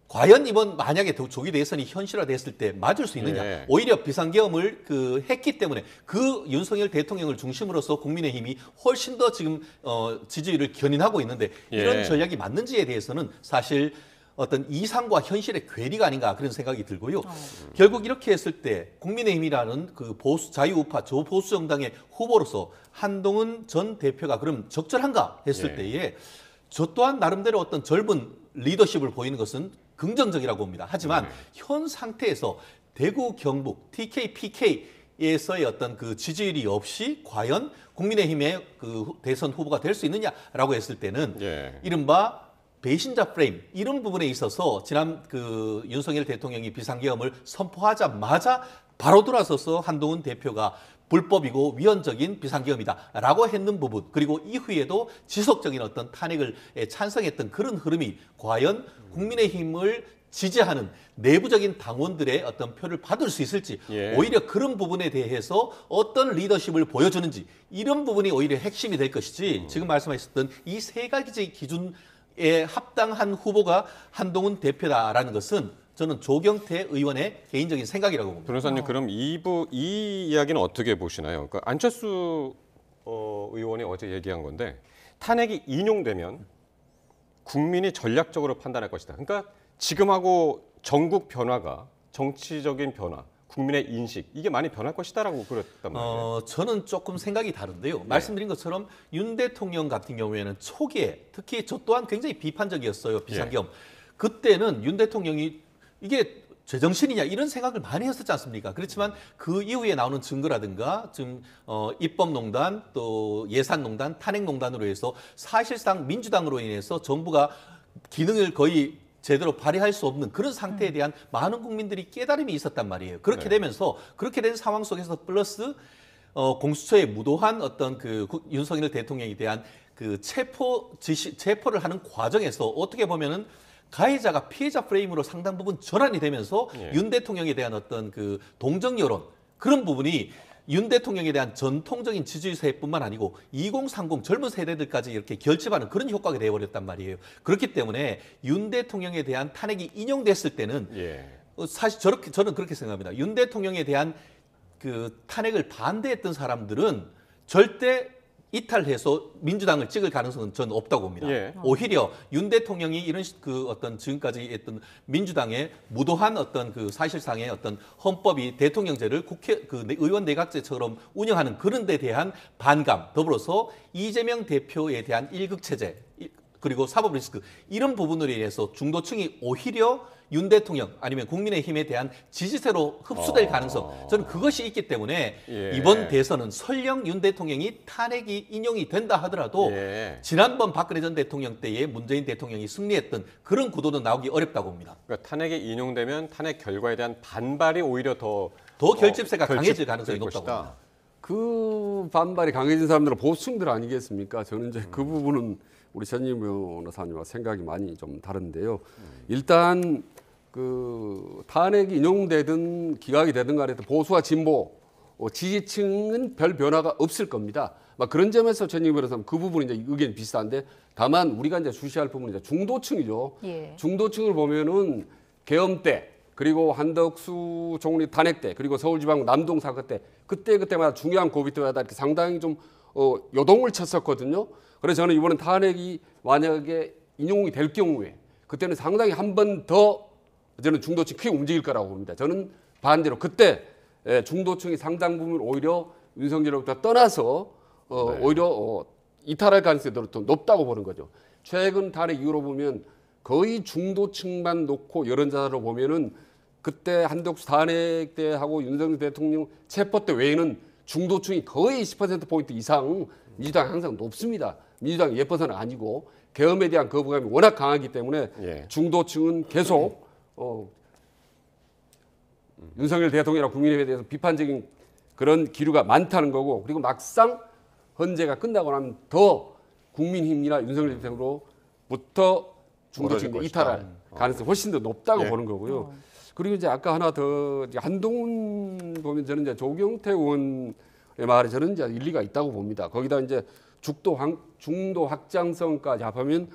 과연 이번 만약에 조기 대선이 현실화됐을 때 맞을 수 있느냐. 오히려 비상계엄을 했기 때문에 그 윤석열 대통령을 중심으로서 국민의힘이 훨씬 더 지금 지지율을 견인하고 있는데 이런 전략이 맞는지에 대해서는 사실 어떤 이상과 현실의 괴리가 아닌가 그런 생각이 들고요. 결국 이렇게 했을 때 국민의힘이라는 그 보수 자유우파 조보수 정당의 후보로서 한동훈 전 대표가 그럼 적절한가 했을 때에 저 또한 나름대로 어떤 젊은 리더십을 보이는 것은 긍정적이라고 봅니다. 하지만 현 상태에서 대구, 경북, TK, PK에서의 어떤 그 지지율이 없이 과연 국민의힘의 그 대선 후보가 될 수 있느냐라고 했을 때는 이른바 배신자 프레임 이런 부분에 있어서 지난 그 윤석열 대통령이 비상계엄을 선포하자마자 바로 돌아서서 한동훈 대표가 불법이고 위헌적인 비상계엄이다라고 했는 부분 그리고 이후에도 지속적인 어떤 탄핵을 찬성했던 그런 흐름이 과연 국민의힘을 지지하는 내부적인 당원들의 어떤 표를 받을 수 있을지 오히려 그런 부분에 대해서 어떤 리더십을 보여주는지 이런 부분이 오히려 핵심이 될 것이지 지금 말씀하셨던 이 세 가지 기준에 합당한 후보가 한동훈 대표다라는 것은 저는 조경태 의원의 개인적인 생각이라고 봅니다. 변호사님 그럼 이 이야기는 어떻게 보시나요? 그러니까 안철수 의원이 어제 얘기한 건데 탄핵이 인용되면 국민이 전략적으로 판단할 것이다. 그러니까 지금하고 전국 변화가 정치적인 변화, 국민의 인식 이게 많이 변할 것이다라고 그랬단 말이에요. 저는 조금 생각이 다른데요. 말씀드린 것처럼 윤 대통령 같은 경우에는 초기에 특히 저 또한 굉장히 비판적이었어요. 비상계엄. 그때는 윤 대통령이 이게 제정신이냐 이런 생각을 많이 했었지 않습니까? 그렇지만 그 이후에 나오는 증거라든가 지금 입법농단 또 예산농단, 탄핵농단으로 해서 사실상 민주당으로 인해서 정부가 기능을 거의 제대로 발휘할 수 없는 그런 상태에 대한 많은 국민들이 깨달음이 있었단 말이에요. 그렇게 되면서 그렇게 된 상황 속에서 플러스 공수처의 무도한 어떤 그 윤석열 대통령에 대한 그 체포를 하는 과정에서 어떻게 보면은 가해자가 피해자 프레임으로 상당 부분 전환이 되면서 윤 대통령에 대한 어떤 그 동정 여론 그런 부분이 윤 대통령에 대한 전통적인 지지세뿐만 아니고 2030 젊은 세대들까지 이렇게 결집하는 그런 효과가 되어버렸단 말이에요. 그렇기 때문에 윤 대통령에 대한 탄핵이 인용됐을 때는 사실 저는 그렇게 생각합니다. 윤 대통령에 대한 그 탄핵을 반대했던 사람들은 절대 이탈해서 민주당을 찍을 가능성은 저는 없다고 봅니다. 오히려 윤 대통령이 이런 그 어떤 지금까지 했던 민주당의 무도한 어떤 그 사실상의 어떤 헌법이 대통령제를 국회 그 의원 내각제처럼 운영하는 그런 데 대한 반감 더불어서 이재명 대표에 대한 일극 체제 그리고 사법 리스크 이런 부분으로 인해서 중도층이 오히려 윤 대통령 아니면 국민의힘에 대한 지지세로 흡수될 가능성 저는 그것이 있기 때문에 이번 대선은 설령 윤 대통령이 탄핵이 인용이 된다 하더라도 지난번 박근혜 전 대통령 때에 문재인 대통령이 승리했던 그런 구도는 나오기 어렵다고 봅니다. 그러니까 탄핵이 인용되면 탄핵 결과에 대한 반발이 오히려 더 결집세가 강해질 가능성이 높다고 봅니다. 그 반발이 강해진 사람들은 보수층들 아니겠습니까? 저는 이제 그 부분은 우리 전임 변호사님과 생각이 많이 좀 다른데요. 일단 그 탄핵이 인용되든 기각이 되든 간에 보수와 진보 지지층은 별 변화가 없을 겁니다. 막 그런 점에서 전임 변호사님 그 부분이 이제 의견이 비슷한데 다만 우리가 이제 주시할 부분은 이제 중도층이죠. 중도층을 보면은 계엄 때 그리고 한덕수 총리 탄핵 때 그리고 서울지방 남동 사건 때 그때마다 중요한 고비 때마다 이렇게 상당히 좀 요동을 쳤었거든요. 그래서 저는 이번엔 탄핵이 만약에 인용이 될 경우에 그때는 상당히 한 번 더 저는 중도층이 크게 움직일 거라고 봅니다. 저는 반대로 그때 중도층이 상당 부분 오히려 윤석열로부터 떠나서 오히려 이탈할 가능성이 더 높다고 보는 거죠. 최근 탄핵 이후로 보면 거의 중도층만 놓고 여론조사로 보면은 그때 한덕수 탄핵 때 하고 윤석열 대통령 체포 때 외에는 중도층이 거의 10%포인트 이상 민주당 항상 높습니다. 민주당이 예뻐서는 아니고 계엄에 대한 거부감이 워낙 강하기 때문에 중도층은 계속 윤석열 대통령이나 국민의힘에 대해서 비판적인 그런 기류가 많다는 거고 그리고 막상 헌재가 끝나고 나면 더 국민힘이나 윤석열 대통령으로부터 중도층이 이탈할 가능성이 훨씬 더 높다고 보는 거고요. 그리고 이제 아까 하나 더 한동훈 보면 저는 이제 조경태 의원의 말에 저는 이제 일리가 있다고 봅니다. 거기다 이제 중도 확장성까지 합하면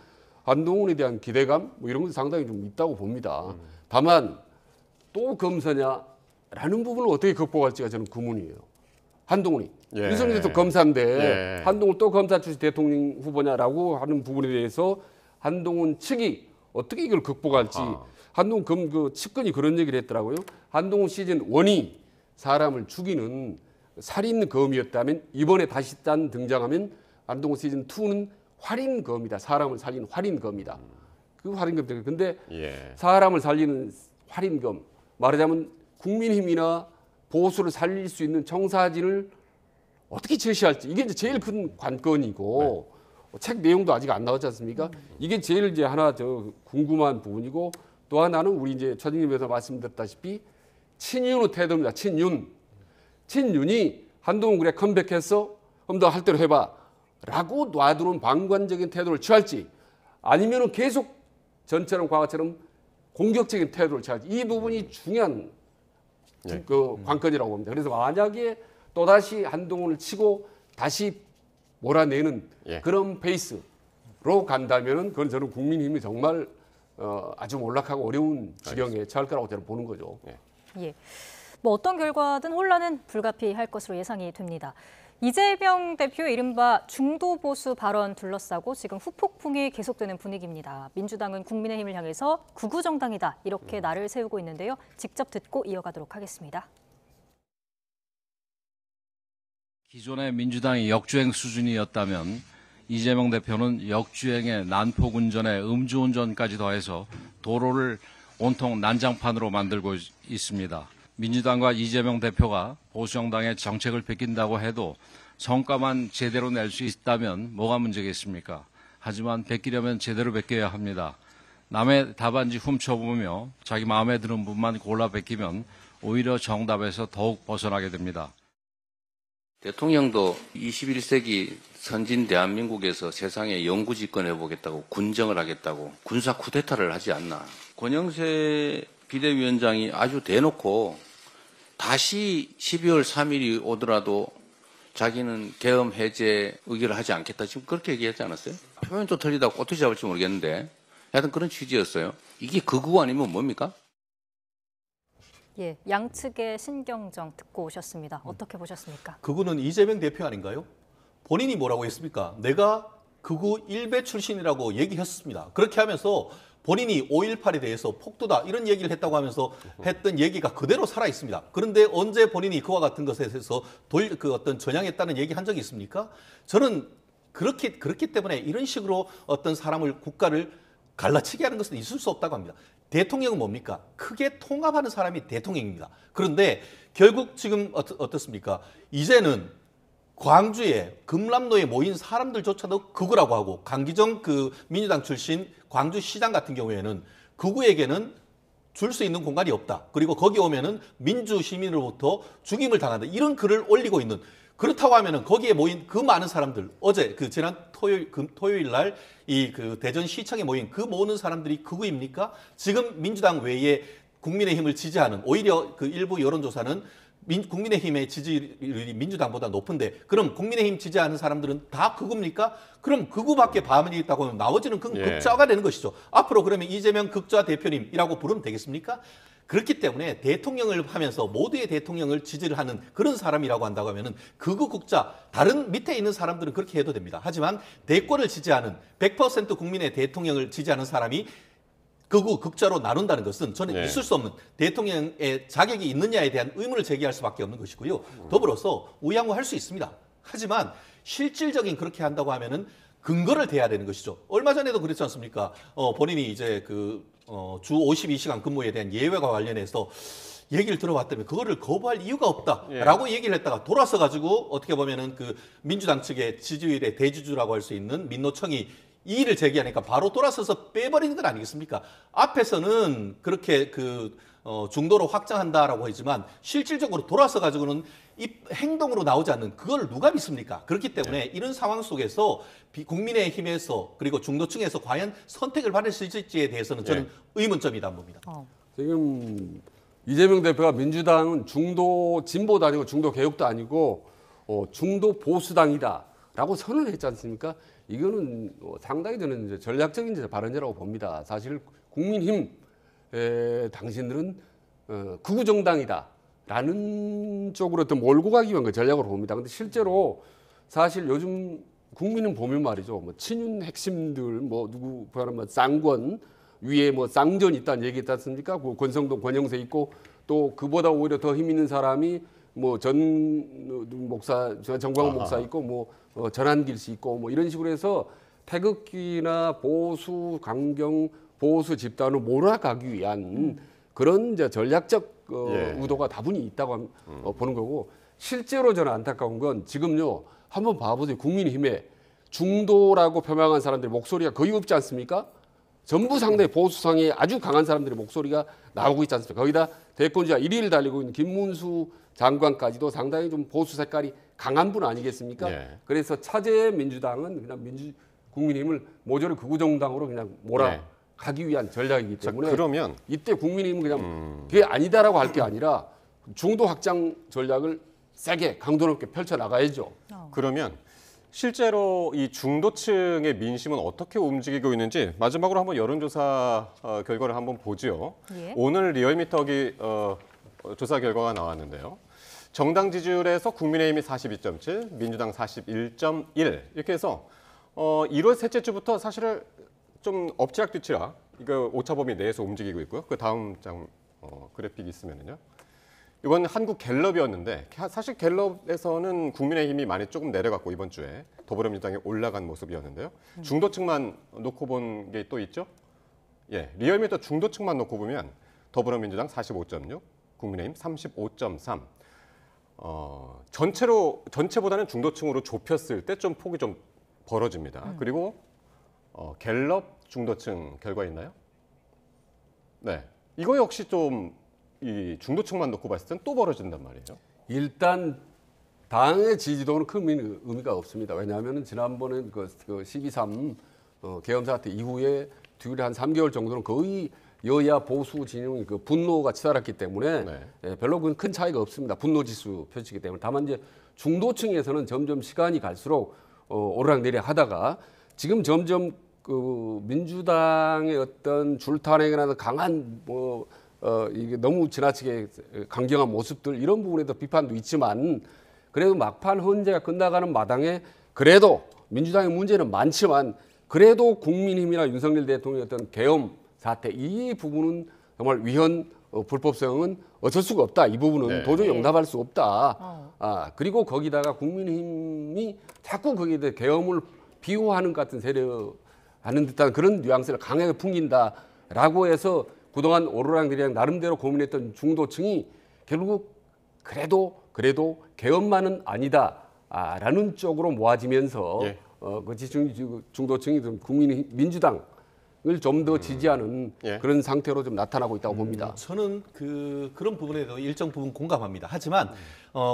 한동훈에 대한 기대감 뭐 이런 것도 상당히 좀 있다고 봅니다. 다만 또 검사냐라는 부분을 어떻게 극복할지가 저는 의문이에요. 한동훈이 윤석열 대통령 검사인데 한동훈 또 검사 출신 대통령 후보냐라고 하는 부분에 대해서 한동훈 측이 어떻게 이걸 극복할지 한동훈 그 측근이 그런 얘기를 했더라고요. 한동훈 시즌 1이 사람을 죽이는 살인검이었다면 이번에 다시 딴 등장하면 한동훈 시즌 2는 활인검이다. 사람을 살리는 활인검이다. 그 활인검 때문에 근데 사람을 살리는 활인검 말하자면 국민힘이나 보수를 살릴 수 있는 청사진을 어떻게 제시할지 이게 이제 제일 큰 관건이고 책 내용도 아직 안 나왔지 않습니까? 이게 제일 이제 하나 궁금한 부분이고 또 하나는 우리 이제 최진님께서 말씀드렸다시피 친윤의 태도입니다. 친윤이 한동훈 그래 컴백했어? 그럼 너 할 대로 해봐라고 놔두는 방관적인 태도를 취할지 아니면은 계속 전처럼 과거처럼 공격적인 태도를 취할지 이 부분이 중요한 그 관건이라고 봅니다. 그래서 만약에 또다시 한동훈을 치고 다시 몰아내는 그런 페이스로 간다면은 그건 저는 국민힘이 정말 아주 몰락하고 어려운 지경에 처할 거라고 저는 보는 거죠. 뭐 어떤 결과든 혼란은 불가피할 것으로 예상이 됩니다. 이재명 대표의 이른바 중도 보수 발언 둘러싸고 지금 후폭풍이 계속되는 분위기입니다. 민주당은 국민의힘을 향해서 극우 정당이다 이렇게 날을 세우고 있는데요. 직접 듣고 이어가도록 하겠습니다. 기존의 민주당이 역주행 수준이었다면 이재명 대표는 역주행에 난폭운전에 음주운전까지 더해서 도로를 온통 난장판으로 만들고 있습니다. 민주당과 이재명 대표가 보수정당의 정책을 베낀다고 해도 성과만 제대로 낼 수 있다면 뭐가 문제겠습니까? 하지만 베끼려면 제대로 베껴야 합니다. 남의 답안지 훔쳐보며 자기 마음에 드는 분만 골라 베끼면 오히려 정답에서 더욱 벗어나게 됩니다. 대통령도 21세기 선진 대한민국에서 세상에 영구 집권해보겠다고 군정을 하겠다고 군사 쿠데타를 하지 않나. 권영세 비대위원장이 아주 대놓고 다시 12월 3일이 오더라도 자기는 계엄 해제 의결을 하지 않겠다. 지금 그렇게 얘기하지 않았어요? 표현도 틀리다고 어떻게 잡을지 모르겠는데 하여튼 그런 취지였어요. 이게 극우 아니면 뭡니까? 양측의 신경정 듣고 오셨습니다. 어떻게 보셨습니까? 그거는 이재명 대표 아닌가요? 본인이 뭐라고 했습니까? 내가 극우 일배 출신이라고 얘기했습니다. 그렇게 하면서 본인이 5.18에 대해서 폭도다 이런 얘기를 했다고 하면서 했던 얘기가 그대로 살아 있습니다. 그런데 언제 본인이 그와 같은 것에 대해서 어떤 전향했다는 얘기 한 적이 있습니까? 저는 그렇기 때문에 이런 식으로 어떤 사람을 국가를 갈라치게 하는 것은 있을 수 없다고 합니다. 대통령은 뭡니까? 크게 통합하는 사람이 대통령입니다. 그런데 결국 지금 어떻습니까? 이제는 광주에 금남로에 모인 사람들조차도 극우라고 하고 강기정 그 민주당 출신 광주시장 같은 경우에는 극우에게는 줄 수 있는 공간이 없다. 그리고 거기 오면은 민주 시민으로부터 죽임을 당한다. 이런 글을 올리고 있는. 그렇다고 하면은 거기에 모인 그 많은 사람들 어제 그 지난 토요일 날 이 그 대전시청에 모인 그 모든 사람들이 극우입니까? 지금 민주당 외에 국민의힘을 지지하는 오히려 그 일부 여론조사는 국민의힘의 지지율이 민주당보다 높은데 그럼 국민의힘 지지하는 사람들은 다 극우입니까? 그럼 극우밖에 반응이 있다고 하면 나머지는 극좌가 되는 것이죠. 앞으로 그러면 이재명 극좌 대표님이라고 부르면 되겠습니까? 그렇기 때문에 대통령을 하면서 모두의 대통령을 지지를 하는 그런 사람이라고 한다고 하면은 극우 극좌 다른 밑에 있는 사람들은 그렇게 해도 됩니다. 하지만 대권을 지지하는 100% 국민의 대통령을 지지하는 사람이 극우 극좌로 나눈다는 것은 저는 있을 수 없는 대통령의 자격이 있느냐에 대한 의문을 제기할 수밖에 없는 것이고요. 더불어서 우양우할 수 있습니다. 하지만 실질적인 그렇게 한다고 하면은 근거를 대야 되는 것이죠. 얼마 전에도 그랬지 않습니까? 본인이 이제 주 52시간 근무에 대한 예외와 관련해서 얘기를 들어봤다면 그거를 거부할 이유가 없다라고 얘기를 했다가 돌아서 가지고 어떻게 보면은 그 민주당 측의 지지율의 대주주라고 할 수 있는 민노총이 이의를 제기하니까 바로 돌아서서 빼버리는 건 아니겠습니까? 앞에서는 그렇게 중도로 확장한다라고 하지만 실질적으로 돌아서 가지고는 이 행동으로 나오지 않는 그걸 누가 믿습니까? 그렇기 때문에 이런 상황 속에서 국민의힘에서 그리고 중도층에서 과연 선택을 받을 수 있을지에 대해서는 저는 의문점이다 봅니다. 지금 이재명 대표가 민주당은 중도 진보도 아니고 중도 개혁도 아니고 중도 보수당이다라고 선언을 했지 않습니까? 이거는 상당히 저는 이제 전략적인 발언이라고 봅니다. 사실 국민힘 당신들은 극우 정당이다라는 쪽으로 또 몰고 가기 위한 그 전략으로 봅니다. 근데 실제로 사실 요즘 국민은 보면 말이죠. 뭐 친윤 핵심들 뭐 누구 말하면 쌍권 위에 뭐 쌍전 있다는 얘기 있지 않습니까? 그 권성동 권영세 있고 또 그보다 오히려 더 힘 있는 사람이 뭐 정광훈 목사 있고 뭐 전한길 씨 있고 뭐 이런 식으로 해서 태극기나 보수 강경 보수 집단으로 몰아가기 위한 그런 이제 전략적 의도가 다분히 있다고 보는 거고 실제로 저는 안타까운 건 지금요 한번 봐보세요. 국민의힘에 중도라고 표명한 사람들의 목소리가 거의 없지 않습니까? 전부 상당히 보수성이 아주 강한 사람들의 목소리가 나오고 있지 않습니까? 거기다 대권주자 1위를 달리고 있는 김문수 장관까지도 상당히 좀 보수 색깔이 강한 분 아니겠습니까? 그래서 차제의 민주당은 그냥 국민의힘을 모조리 극우정당으로 그냥 몰아가기 위한 전략이기 때문에 그러면 이때 국민의힘은 그냥 그게 아니다라고 할 게 아니라 중도 확장 전략을 세게 강도 높게 펼쳐나가야죠. 그러면 실제로 이 중도층의 민심은 어떻게 움직이고 있는지 마지막으로 한번 여론조사 결과를 한번 보죠. 오늘 리얼미터기 조사 결과가 나왔는데요. 정당 지지율에서 국민의힘이 42.7, 민주당 41.1 이렇게 해서 1월 셋째 주부터 사실은 좀 엎치락뒤치락 이거 오차범위 내에서 움직이고 있고요. 그 다음 그래픽이 있으면요. 이건 한국 갤럽이었는데 사실 갤럽에서는 국민의힘이 많이 조금 내려갔고 이번 주에 더불어민주당이 올라간 모습이었는데요. 중도층만 놓고 본 게 또 있죠. 리얼미터 중도층만 놓고 보면 더불어민주당 45.6, 국민의힘 35.3. 전체보다는 중도층으로 좁혔을 때 좀 폭이 좀 벌어집니다. 그리고 갤럽 중도층 결과 있나요? 네, 이거 역시 좀 이 중도층만 놓고 봤을 땐 또 벌어진단 말이에요. 일단 당의 지지도는 큰 의미가 없습니다. 왜냐하면 지난번에 그 12.3 계엄 사태 이후에 뒤에 한 3개월 정도는 거의 여야 보수 진영이 그 분노가 치달았기 때문에 별로 큰 차이가 없습니다. 분노 지수 펼치기 때문에. 다만 이제 중도층에서는 점점 시간이 갈수록 오르락내리락 하다가 지금 점점 그 민주당의 어떤 줄타내기나 강한 이게 너무 지나치게 강경한 모습들 이런 부분에도 비판도 있지만 그래도 막판 헌재가 끝나가는 마당에 그래도 민주당의 문제는 많지만 그래도 국민힘이나 윤석열 대통령의 어떤 계엄 사태 이 부분은 정말 위헌 불법성은 어쩔 수가 없다. 이 부분은 도저히 용납할 수 없다. 그리고 거기다가 국민힘이 자꾸 거기에 대해 계엄을 비호하는 것 같은 세력하는 듯한 그런 뉘앙스를 강하게 풍긴다라고 해서 그동안 오르락내리락 나름대로 고민했던 중도층이 결국 그래도 개헌만은 아니다라는 쪽으로 모아지면서 중도층이 좀 민주당을 좀 더 지지하는 그런 상태로 좀 나타나고 있다고 봅니다. 저는 그런 부분에도 일정 부분 공감합니다. 하지만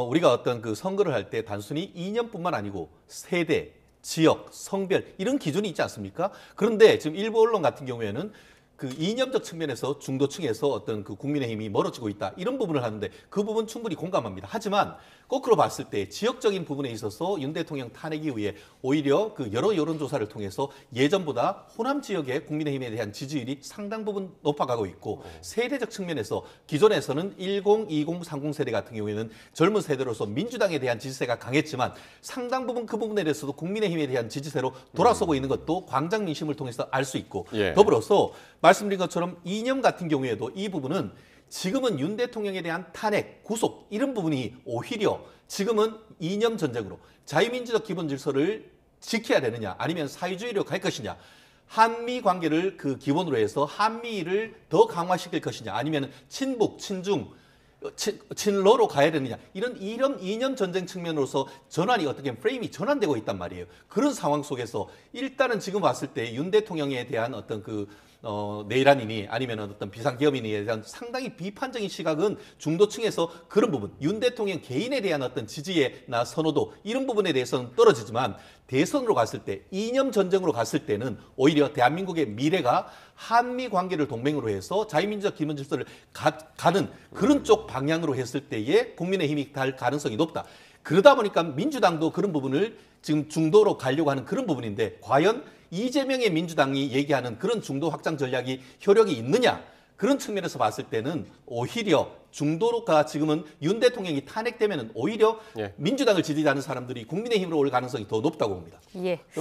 우리가 어떤 그 선거를 할 때 단순히 이념뿐만 아니고 세대, 지역, 성별 이런 기준이 있지 않습니까? 그런데 지금 일부 언론 같은 경우에는 그 이념적 측면에서 중도층에서 어떤 그 국민의힘이 멀어지고 있다 이런 부분을 하는데 그 부분 충분히 공감합니다. 하지만 거꾸로 봤을 때 지역적인 부분에 있어서 윤 대통령 탄핵 이후에 오히려 그 여러 여론조사를 통해서 예전보다 호남 지역의 국민의힘에 대한 지지율이 상당 부분 높아가고 있고 세대적 측면에서 기존에서는 10, 20, 30 세대 같은 경우에는 젊은 세대로서 민주당에 대한 지지세가 강했지만 상당 부분 그 부분에 대해서도 국민의힘에 대한 지지세로 돌아서고 있는 것도 광장 민심을 통해서 알 수 있고 더불어서 말씀드린 것처럼 이념 같은 경우에도 이 부분은 지금은 윤 대통령에 대한 탄핵, 구속 이런 부분이 오히려 지금은 이념 전쟁으로 자유민주적 기본 질서를 지켜야 되느냐 아니면 사회주의로 갈 것이냐 한미 관계를 그 기본으로 해서 한미를 더 강화시킬 것이냐 아니면 친북, 친중, 친러로 가야 되느냐 이런 이념 전쟁 측면으로서 전환이 어떻게 프레임이 전환되고 있단 말이에요. 그런 상황 속에서 일단은 지금 봤을 때 윤 대통령에 대한 어떤 내란이니 아니면 어떤 비상계엄인에 대한 상당히 비판적인 시각은 중도층에서 그런 부분, 윤 대통령 개인에 대한 어떤 지지나 선호도 이런 부분에 대해서는 떨어지지만 대선으로 갔을 때 이념 전쟁으로 갔을 때는 오히려 대한민국의 미래가 한미 관계를 동맹으로 해서 자유민주적 기본 질서를 가는 그런 쪽 방향으로 했을 때에 국민의힘이 갈 가능성이 높다. 그러다 보니까 민주당도 그런 부분을 지금 중도로 가려고 하는 그런 부분인데 과연 이재명의 민주당이 얘기하는 그런 중도 확장 전략이 효력이 있느냐 그런 측면에서 봤을 때는 오히려 중도로가 지금은 윤 대통령이 탄핵되면 오히려 민주당을 지지하는 사람들이 국민의힘으로 올 가능성이 더 높다고 봅니다.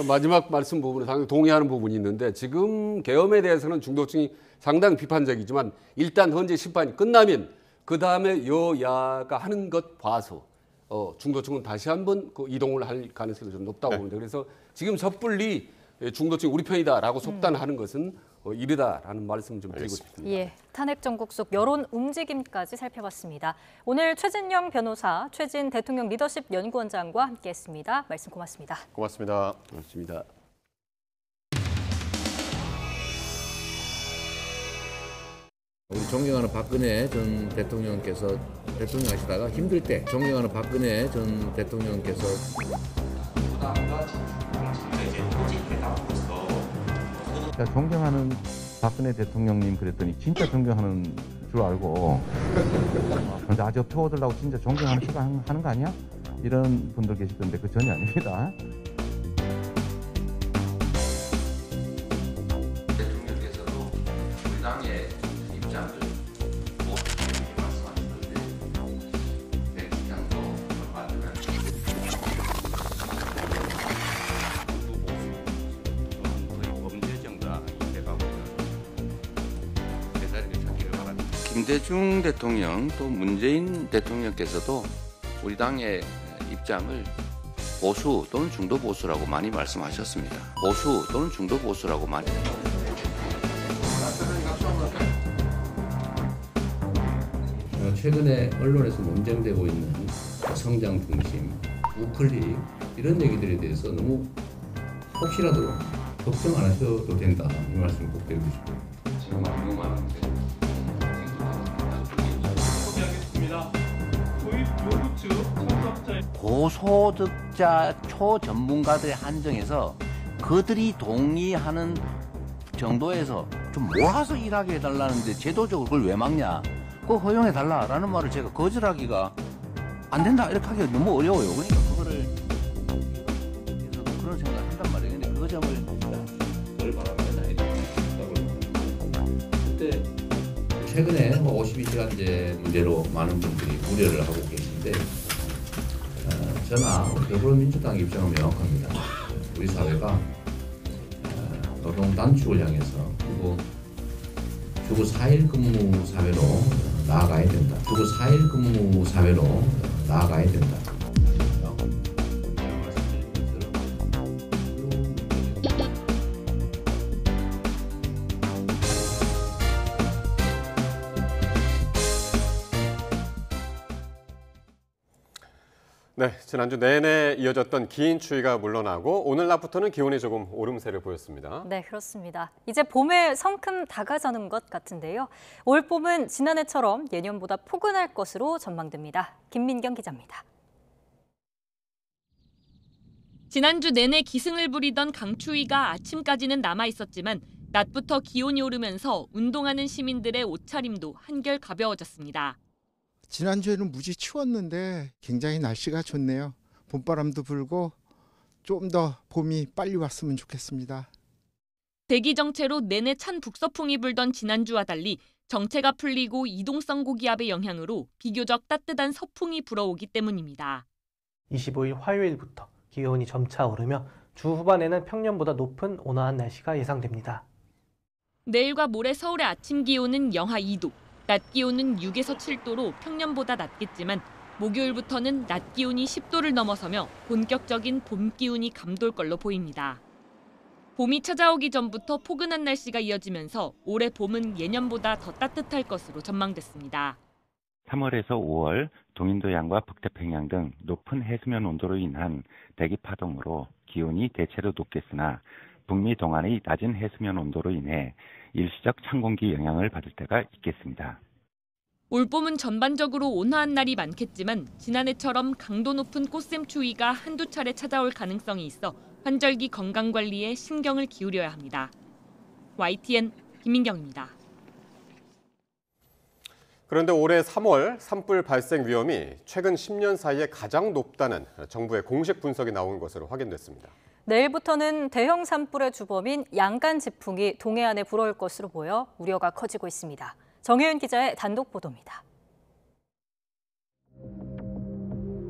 마지막 말씀 부분에 상당히 동의하는 부분이 있는데 지금 계엄에 대해서는 중도층이 상당히 비판적이지만 일단 현재 심판이 끝나면 그 다음에 여야가 하는 것 봐서 중도층은 다시 한번 그 이동을 할 가능성이 좀 높다고 봅니다. 그래서 지금 섣불리 중도층이 우리 편이다라고 속단하는 것은 이르다라는 말씀 좀 드리고 싶습니다. 탄핵 전국 속 여론 움직임까지 살펴봤습니다. 오늘 최진영 변호사, 최진 대통령 리더십 연구원장과 함께했습니다. 말씀 고맙습니다. 고맙습니다. 고맙습니다. 우리 존경하는 박근혜 전 대통령께서 대통령 하시다가 힘들 때 존경하는 박근혜 전 대통령께서 존경하는 박근혜 대통령님 그랬더니 진짜 존경하는 줄 알고 근데 아주 표어들라고 진짜 존경하는 척 하는 거 아니야? 이런 분들 계시던데 그 전혀 아닙니다. 대통령께서도 우리 당의 입장을 말씀하셨는데 내 입장도 맞으면 김대중 대통령 또 문재인 대통령께서도 우리 당의 입장을 보수 또는 중도 보수라고 많이 말씀하셨습니다. 보수 또는 중도 보수라고 많이. 최근에 언론에서 논쟁되고 있는 성장 중심, 우클릭 이런 얘기들에 대해서 너무 혹시라도 걱정 안 하셔도 된다 이 말씀 꼭 드리고 싶어요. 지금 너무 많은데. 고소득자 초전문가들의 한정에서 그들이 동의하는 정도에서 좀 모아서 일하게 해달라는데 제도적으로 그걸 왜 막냐? 그거 허용해달라라는 말을 제가 거절하기가 안 된다 이렇게 하기가 너무 어려워요. 그러니까 그거를 그런 생각을 한단 말이에요. 근데 그 점을 덜 바랍니다. 그때 최근에 52시간제 문제로 많은 분들이 우려를 하고 계신데 저나 더불어민주당 입장은 명확합니다. 우리 사회가 노동 단축을 향해서 그리고 주고 4일 근무 사회로 나아가야 된다. 주고 4일 근무 사회로 나아가야 된다. 네, 지난주 내내 이어졌던 긴 추위가 물러나고 오늘 낮부터는 기온이 조금 오름세를 보였습니다. 네, 그렇습니다. 이제 봄에 성큼 다가서는 것 같은데요. 올 봄은 지난해처럼 예년보다 포근할 것으로 전망됩니다. 김민경 기자입니다. 지난주 내내 기승을 부리던 강추위가 아침까지는 남아있었지만 낮부터 기온이 오르면서 운동하는 시민들의 옷차림도 한결 가벼워졌습니다. 지난주에는 무지 추웠는데 굉장히 날씨가 좋네요. 봄바람도 불고 좀 더 봄이 빨리 왔으면 좋겠습니다. 대기 정체로 내내 찬 북서풍이 불던 지난주와 달리 정체가 풀리고 이동성 고기압의 영향으로 비교적 따뜻한 서풍이 불어오기 때문입니다. 25일 화요일부터 기온이 점차 오르며 주 후반에는 평년보다 높은 온화한 날씨가 예상됩니다. 내일과 모레 서울의 아침 기온은 영하 2도, 낮 기온은 6에서 7도로 평년보다 낮겠지만 목요일부터는 낮 기온이 10도를 넘어서며 본격적인 봄 기운이 감돌 걸로 보입니다. 봄이 찾아오기 전부터 포근한 날씨가 이어지면서 올해 봄은 예년보다 더 따뜻할 것으로 전망됐습니다. 3월에서 5월 동인도양과 북태평양 등 높은 해수면 온도로 인한 대기 파동으로 기온이 대체로 높겠으나 북미 동안의 낮은 해수면 온도로 인해 일시적 찬 공기 영향을 받을 때가 있겠습니다. 올봄은 전반적으로 온화한 날이 많겠지만 지난해처럼 강도 높은 꽃샘 추위가 한두 차례 찾아올 가능성이 있어 환절기 건강관리에 신경을 기울여야 합니다. YTN 김민경입니다. 그런데 올해 3월 산불 발생 위험이 최근 10년 사이에 가장 높다는 정부의 공식 분석이 나온 것으로 확인됐습니다. 내일부터는 대형 산불의 주범인 양간 지풍이 동해안에 불어올 것으로 보여 우려가 커지고 있습니다. 정혜윤 기자의 단독 보도입니다.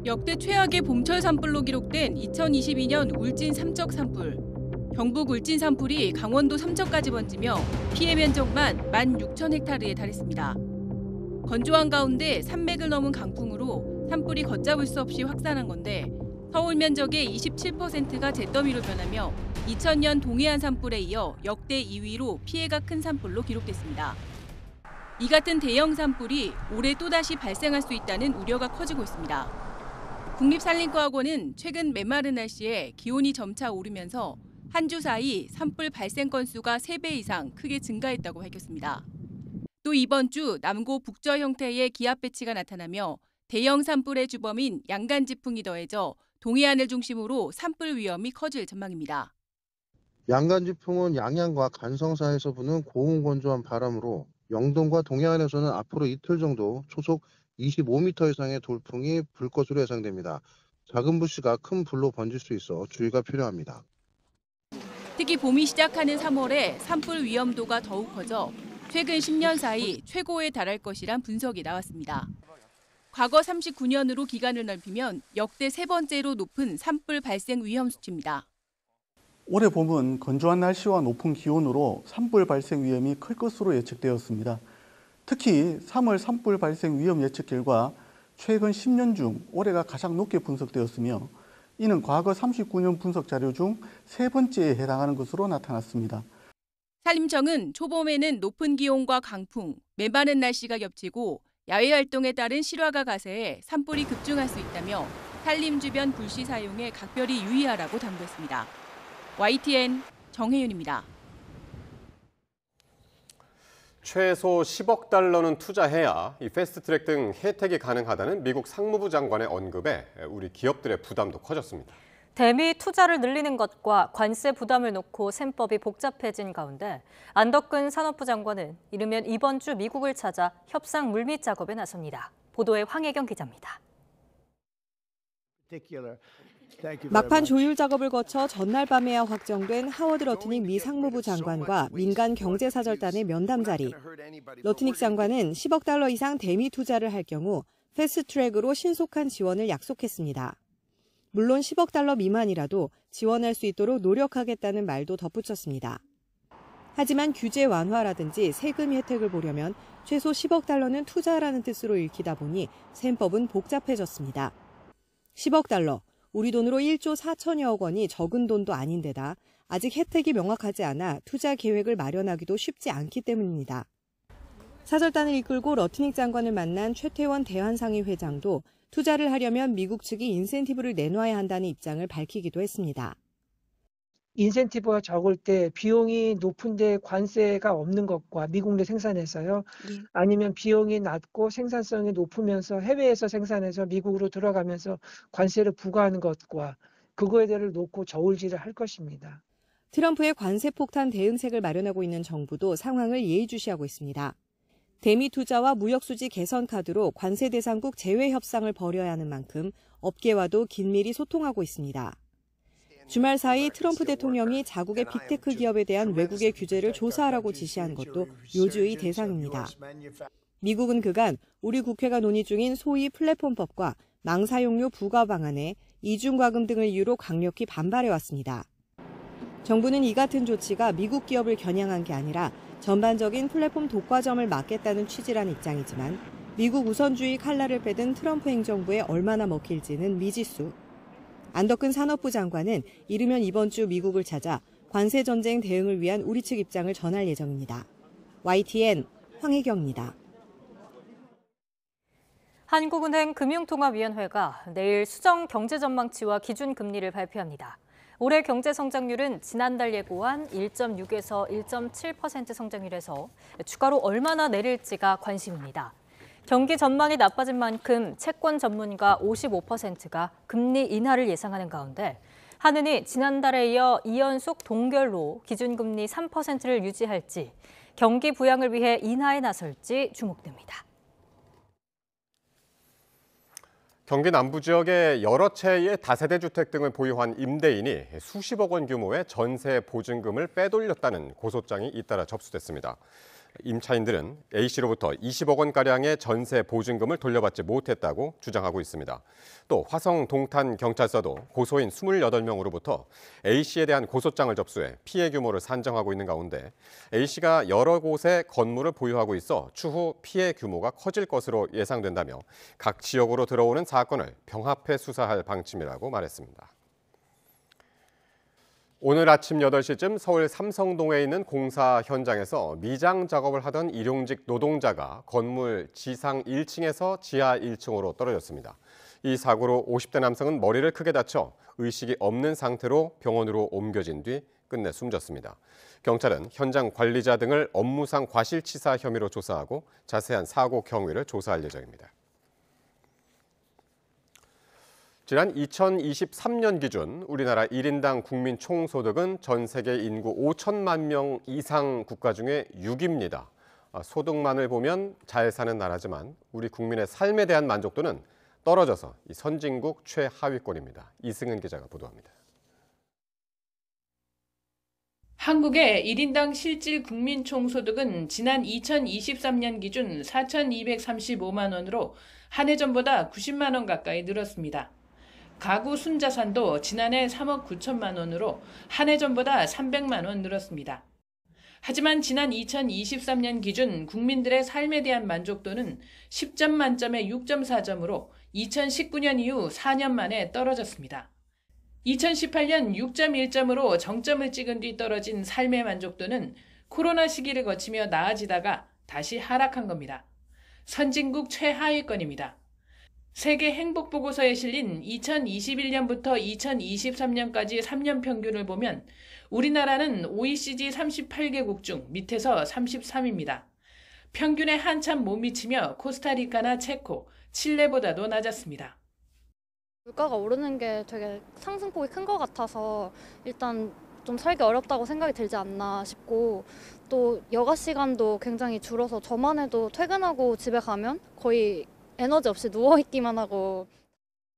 역대 최악의 봄철 산불로 기록된 2022년 울진 삼척 산불. 경북 울진 산불이 강원도 삼척까지 번지며 피해 면적만 16,000헥타르에 달했습니다. 건조한 가운데 산맥을 넘은 강풍으로 산불이 걷잡을 수 없이 확산한 건데 서울 면적의 27%가 잿더미로 변하며 2000년 동해안 산불에 이어 역대 2위로 피해가 큰 산불로 기록됐습니다. 이 같은 대형 산불이 올해 또다시 발생할 수 있다는 우려가 커지고 있습니다. 국립산림과학원은 최근 메마른 날씨에 기온이 점차 오르면서 한 주 사이 산불 발생 건수가 3배 이상 크게 증가했다고 밝혔습니다. 또 이번 주 남고 북저 형태의 기압 배치가 나타나며 대형 산불의 주범인 양간 지풍이 더해져 동해안을 중심으로 산불 위험이 커질 전망입니다. 양간 지풍은 양양과 간성사에서 부는 고온건조한 바람으로 영동과 동해안에서는 앞으로 이틀 정도 초속 25m 이상의 돌풍이 불 것으로 예상됩니다. 작은 불씨가 큰 불로 번질 수 있어 주의가 필요합니다. 특히 봄이 시작하는 3월에 산불 위험도가 더욱 커져 최근 10년 사이 최고에 달할 것이란 분석이 나왔습니다. 과거 39년으로 기간을 넓히면 역대 세 번째로 높은 산불 발생 위험 수치입니다. 올해 봄은 건조한 날씨와 높은 기온으로 산불 발생 위험이 클 것으로 예측되었습니다. 특히 3월 산불 발생 위험 예측 결과 최근 10년 중 올해가 가장 높게 분석되었으며 이는 과거 39년 분석 자료 중 세 번째에 해당하는 것으로 나타났습니다. 산림청은 초봄에는 높은 기온과 강풍, 메마른 날씨가 겹치고 야외 활동에 따른 실화가 가세해 산불이 급증할 수 있다며 산림 주변 불씨 사용에 각별히 유의하라고 당부했습니다. YTN 정혜윤입니다. 최소 10억 달러는 투자해야 이 패스트트랙 등 혜택이 가능하다는 미국 상무부 장관의 언급에 우리 기업들의 부담도 커졌습니다. 대미 투자를 늘리는 것과 관세 부담을 놓고 셈법이 복잡해진 가운데 안덕근 산업부 장관은 이르면 이번 주 미국을 찾아 협상 물밑 작업에 나섭니다. 보도에 황혜경 기자입니다. 막판 조율 작업을 거쳐 전날 밤에야 확정된 하워드 러트닉 미 상무부 장관과 민간 경제사절단의 면담 자리. 러트닉 장관은 10억 달러 이상 대미 투자를 할 경우 패스트트랙으로 신속한 지원을 약속했습니다. 물론 10억 달러 미만이라도 지원할 수 있도록 노력하겠다는 말도 덧붙였습니다. 하지만 규제 완화라든지 세금 혜택을 보려면 최소 10억 달러는 투자라는 뜻으로 읽히다 보니 셈법은 복잡해졌습니다. 10억 달러, 우리 돈으로 1조 4천여억 원이 적은 돈도 아닌데다 아직 혜택이 명확하지 않아 투자 계획을 마련하기도 쉽지 않기 때문입니다. 사절단을 이끌고 러트닉 장관을 만난 최태원 대한상의 회장도 투자를 하려면 미국 측이 인센티브를 내놔야 한다는 입장을 밝히기도 했습니다. 인센티브가 적을 때 비용이 높은데 관세가 없는 것과 미국 내 생산해서요. 아니면 비용이 낮고 생산성이 높으면서 해외에서 생산해서 미국으로 들어가면서 관세를 부과하는 것과 그거에 대해서 놓고 저울질을 할 것입니다. 트럼프의 관세 폭탄 대응책을 마련하고 있는 정부도 상황을 예의주시하고 있습니다. 대미 투자와 무역 수지 개선 카드로 관세 대상국 제외 협상을 벌여야 하는 만큼 업계와도 긴밀히 소통하고 있습니다. 주말 사이 트럼프 대통령이 자국의 빅테크 기업에 대한 외국의 규제를 조사하라고 지시한 것도 요주의 대상입니다. 미국은 그간 우리 국회가 논의 중인 소위 플랫폼법과 망사용료 부과 방안에 이중과금 등을 이유로 강력히 반발해왔습니다. 정부는 이 같은 조치가 미국 기업을 겨냥한 게 아니라 전반적인 플랫폼 독과점을 막겠다는 취지라는 입장이지만 미국 우선주의 칼날을 빼든 트럼프 행정부에 얼마나 먹힐지는 미지수. 안덕근 산업부 장관은 이르면 이번 주 미국을 찾아 관세 전쟁 대응을 위한 우리 측 입장을 전할 예정입니다. YTN 황혜경입니다. 한국은행 금융통화위원회가 내일 수정 경제 전망치와 기준 금리를 발표합니다. 올해 경제 성장률은 지난달 예고한 1.6에서 1.7% 성장률에서 추가로 얼마나 내릴지가 관심입니다. 경기 전망이 나빠진 만큼 채권 전문가 55%가 금리 인하를 예상하는 가운데 한은이 지난달에 이어 2연속 동결로 기준금리 3%를 유지할지 경기 부양을 위해 인하에 나설지 주목됩니다. 경기 남부 지역에 여러 채의 다세대 주택 등을 보유한 임대인이 수십억 원 규모의 전세 보증금을 빼돌렸다는 고소장이 잇따라 접수됐습니다. 임차인들은 A씨로부터 20억 원가량의 전세 보증금을 돌려받지 못했다고 주장하고 있습니다. 또 화성 동탄 경찰서도 고소인 28명으로부터 A씨에 대한 고소장을 접수해 피해 규모를 산정하고 있는 가운데 A씨가 여러 곳에 건물을 보유하고 있어 추후 피해 규모가 커질 것으로 예상된다며 각 지역으로 들어오는 사건을 병합해 수사할 방침이라고 말했습니다. 오늘 아침 8시쯤 서울 삼성동에 있는 공사 현장에서 미장 작업을 하던 일용직 노동자가 건물 지상 1층에서 지하 1층으로 떨어졌습니다. 이 사고로 50대 남성은 머리를 크게 다쳐 의식이 없는 상태로 병원으로 옮겨진 뒤 끝내 숨졌습니다. 경찰은 현장 관리자 등을 업무상 과실치사 혐의로 조사하고 자세한 사고 경위를 조사할 예정입니다. 지난 2023년 기준 우리나라 1인당 국민 총소득은 전 세계 인구 5천만 명 이상 국가 중에 6위입니다. 소득만을 보면 잘 사는 나라지만 우리 국민의 삶에 대한 만족도는 떨어져서 선진국 최하위권입니다. 이승은 기자가 보도합니다. 한국의 1인당 실질 국민 총소득은 지난 2023년 기준 4,235만 원으로 한 해 전보다 90만 원 가까이 늘었습니다. 가구 순자산도 지난해 3억 9천만 원으로 한 해 전보다 300만 원 늘었습니다. 하지만 지난 2023년 기준 국민들의 삶에 대한 만족도는 10점 만점에 6.4점으로 2019년 이후 4년 만에 떨어졌습니다. 2018년 6.1점으로 정점을 찍은 뒤 떨어진 삶의 만족도는 코로나 시기를 거치며 나아지다가 다시 하락한 겁니다. 선진국 최하위권입니다. 세계 행복보고서에 실린 2021년부터 2023년까지 3년 평균을 보면 우리나라는 OECD 38개국 중 밑에서 33입니다. 평균에 한참 못 미치며 코스타리카나 체코, 칠레보다도 낮았습니다. 물가가 오르는 게 되게 상승폭이 큰 것 같아서 일단 좀 살기 어렵다고 생각이 들지 않나 싶고 또 여가 시간도 굉장히 줄어서 저만 해도 퇴근하고 집에 가면 거의 에너지 없이 누워있기만 하고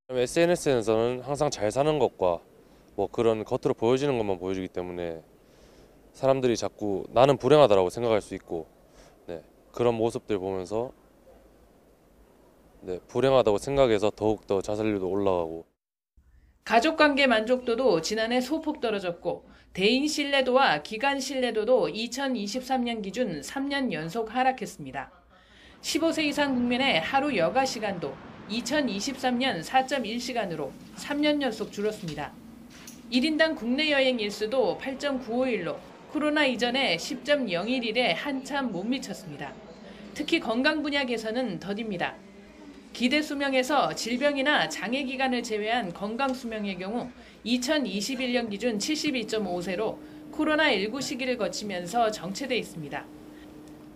SNS에서는 항상 잘 사는 것과 뭐 그런 겉으로 보여지는 것만 보여주기 때문에 사람들이 자꾸 나는 불행하다라고 생각할 수 있고 그런 모습들 보면서 불행하다고 생각해서 더욱더 자살률도 올라가고 가족관계 만족도도 지난해 소폭 떨어졌고 대인 신뢰도와 기관 신뢰도도 2023년 기준 3년 연속 하락했습니다. 15세 이상 국민의 하루 여가 시간도 2023년 4.1시간으로 3년 연속 줄었습니다. 1인당 국내 여행 일수도 8.951로 코로나 이전에 10.01일에 한참 못 미쳤습니다. 특히 건강 분야 개선은 더딥니다. 기대 수명에서 질병이나 장애 기간을 제외한 건강 수명의 경우 2021년 기준 72.5세로 코로나19 시기를 거치면서 정체돼 있습니다.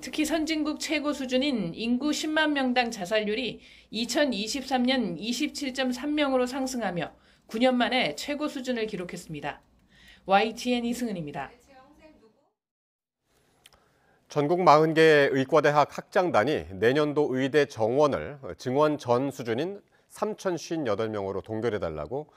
특히 선진국 최고 수준인 인구 10만 명당 자살률이 2023년 27.3명으로 상승하며 9년 만에 최고 수준을 기록했습니다. YTN 이승은입니다. 전국 40개 의과대학 학장단이 내년도 의대 정원을 증원 전 수준인 3,058명으로 동결해달라고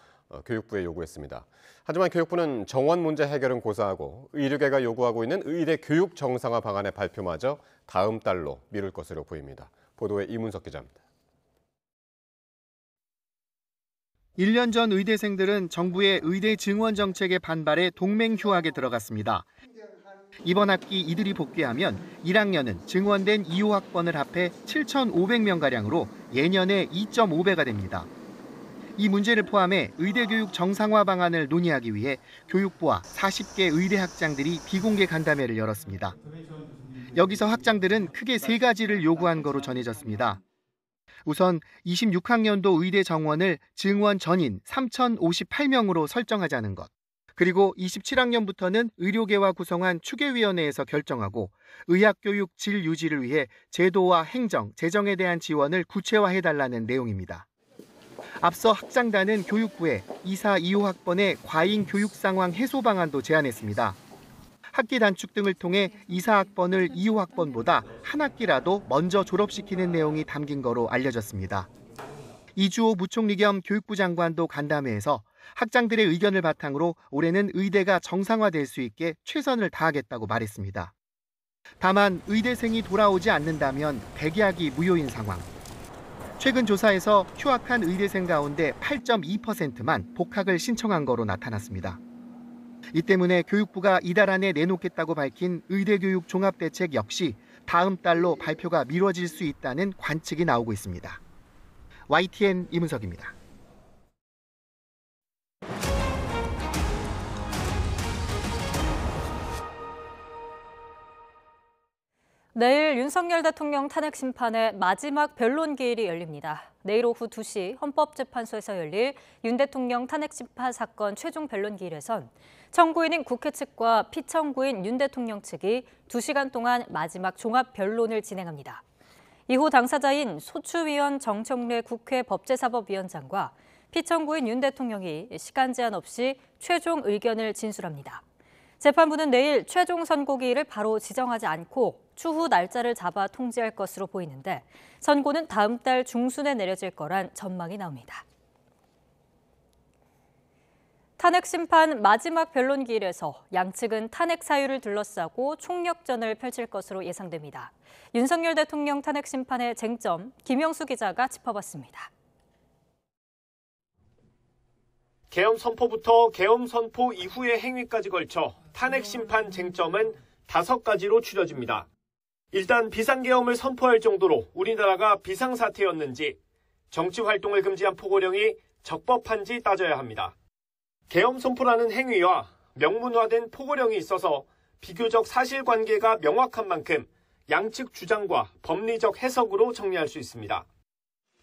교육부에 요구했습니다. 하지만 교육부는 정원 문제 해결은 고사하고 의료계가 요구하고 있는 의대 교육 정상화 방안의 발표마저 다음 달로 미룰 것으로 보입니다. 보도에 이문석 기자입니다. 1년 전 의대생들은 정부의 의대 증원 정책에 반발해 동맹휴학에 들어갔습니다. 이번 학기 이들이 복귀하면 1학년은 증원된 2호 학번을 합해 7,500명가량으로 예년의 2.5배가 됩니다. 이 문제를 포함해 의대 교육 정상화 방안을 논의하기 위해 교육부와 40개 의대 학장들이 비공개 간담회를 열었습니다. 여기서 학장들은 크게 3가지를 요구한 거로 전해졌습니다. 우선 26학년도 의대 정원을 증원 전인 3,058명으로 설정하자는 것. 그리고 27학년부터는 의료계와 구성한 추계위원회에서 결정하고 의학교육 질 유지를 위해 제도와 행정, 재정에 대한 지원을 구체화해달라는 내용입니다. 앞서 학장단은 교육부에 2사 2호 학번의 과잉 교육 상황 해소 방안도 제안했습니다. 학기 단축 등을 통해 2사 학번을 2호 학번보다 한 학기라도 먼저 졸업시키는 내용이 담긴 거로 알려졌습니다. 이주호 부총리 겸 교육부 장관도 간담회에서 학장들의 의견을 바탕으로 올해는 의대가 정상화될 수 있게 최선을 다하겠다고 말했습니다. 다만 의대생이 돌아오지 않는다면 백약이 무효인 상황. 최근 조사에서 휴학한 의대생 가운데 8.2%만 복학을 신청한 거로 나타났습니다. 이 때문에 교육부가 이달 안에 내놓겠다고 밝힌 의대교육 종합대책 역시 다음 달로 발표가 미뤄질 수 있다는 관측이 나오고 있습니다. YTN 이문석입니다. 내일 윤석열 대통령 탄핵 심판의 마지막 변론 기일이 열립니다. 내일 오후 2시 헌법재판소에서 열릴 윤 대통령 탄핵 심판 사건 최종 변론 기일에선 청구인인 국회 측과 피청구인 윤 대통령 측이 2시간 동안 마지막 종합 변론을 진행합니다. 이후 당사자인 소추위원 정청래 국회 법제사법위원장과 피청구인 윤 대통령이 시간 제한 없이 최종 의견을 진술합니다. 재판부는 내일 최종 선고기일을 바로 지정하지 않고 추후 날짜를 잡아 통지할 것으로 보이는데 선고는 다음 달 중순에 내려질 거란 전망이 나옵니다. 탄핵 심판 마지막 변론 기일에서 양측은 탄핵 사유를 둘러싸고 총력전을 펼칠 것으로 예상됩니다. 윤석열 대통령 탄핵 심판의 쟁점, 김영수 기자가 짚어봤습니다. 계엄 선포부터 계엄 선포 이후의 행위까지 걸쳐 탄핵 심판 쟁점은 5가지로 추려집니다. 일단 비상계엄을 선포할 정도로 우리나라가 비상사태였는지, 정치활동을 금지한 포고령이 적법한지 따져야 합니다. 계엄 선포라는 행위와 명문화된 포고령이 있어서 비교적 사실관계가 명확한 만큼 양측 주장과 법리적 해석으로 정리할 수 있습니다.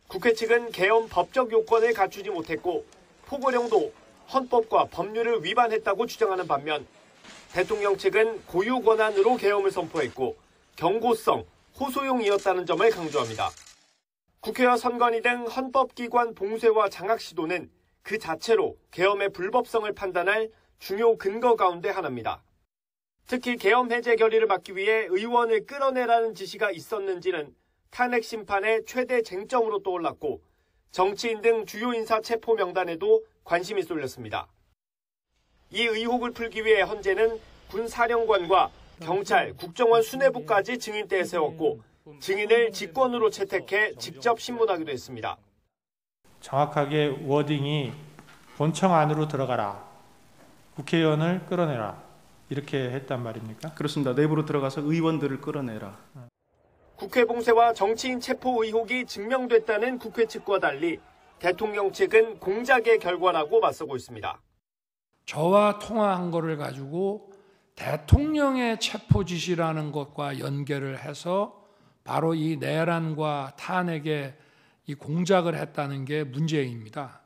국회 측은 계엄 법적 요건을 갖추지 못했고 포고령도 헌법과 법률을 위반했다고 주장하는 반면 대통령 측은 고유 권한으로 계엄을 선포했고 경고성, 호소용이었다는 점을 강조합니다. 국회와 선관위 등 헌법기관 봉쇄와 장악 시도는 그 자체로 계엄의 불법성을 판단할 중요 근거 가운데 하나입니다. 특히 계엄 해제 결의를 막기 위해 의원을 끌어내라는 지시가 있었는지는 탄핵 심판의 최대 쟁점으로 떠올랐고 정치인 등 주요 인사 체포 명단에도 관심이 쏠렸습니다. 이 의혹을 풀기 위해 헌재는 군사령관과 경찰, 국정원 수뇌부까지 증인대에 세웠고 증인을 직권으로 채택해 직접 신문하기도 했습니다. 정확하게 워딩이 본청 안으로 들어가라, 국회의원을 끌어내라 이렇게 했단 말입니까? 그렇습니다. 내부로 들어가서 의원들을 끌어내라. 국회 봉쇄와 정치인 체포 의혹이 증명됐다는 국회 측과 달리 대통령 측은 공작의 결과라고 맞서고 있습니다. 저와 통화한 거를 가지고 대통령의 체포 지시라는 것과 연결을 해서 바로 이 내란과 탄핵에 이 공작을 했다는 게 문제입니다.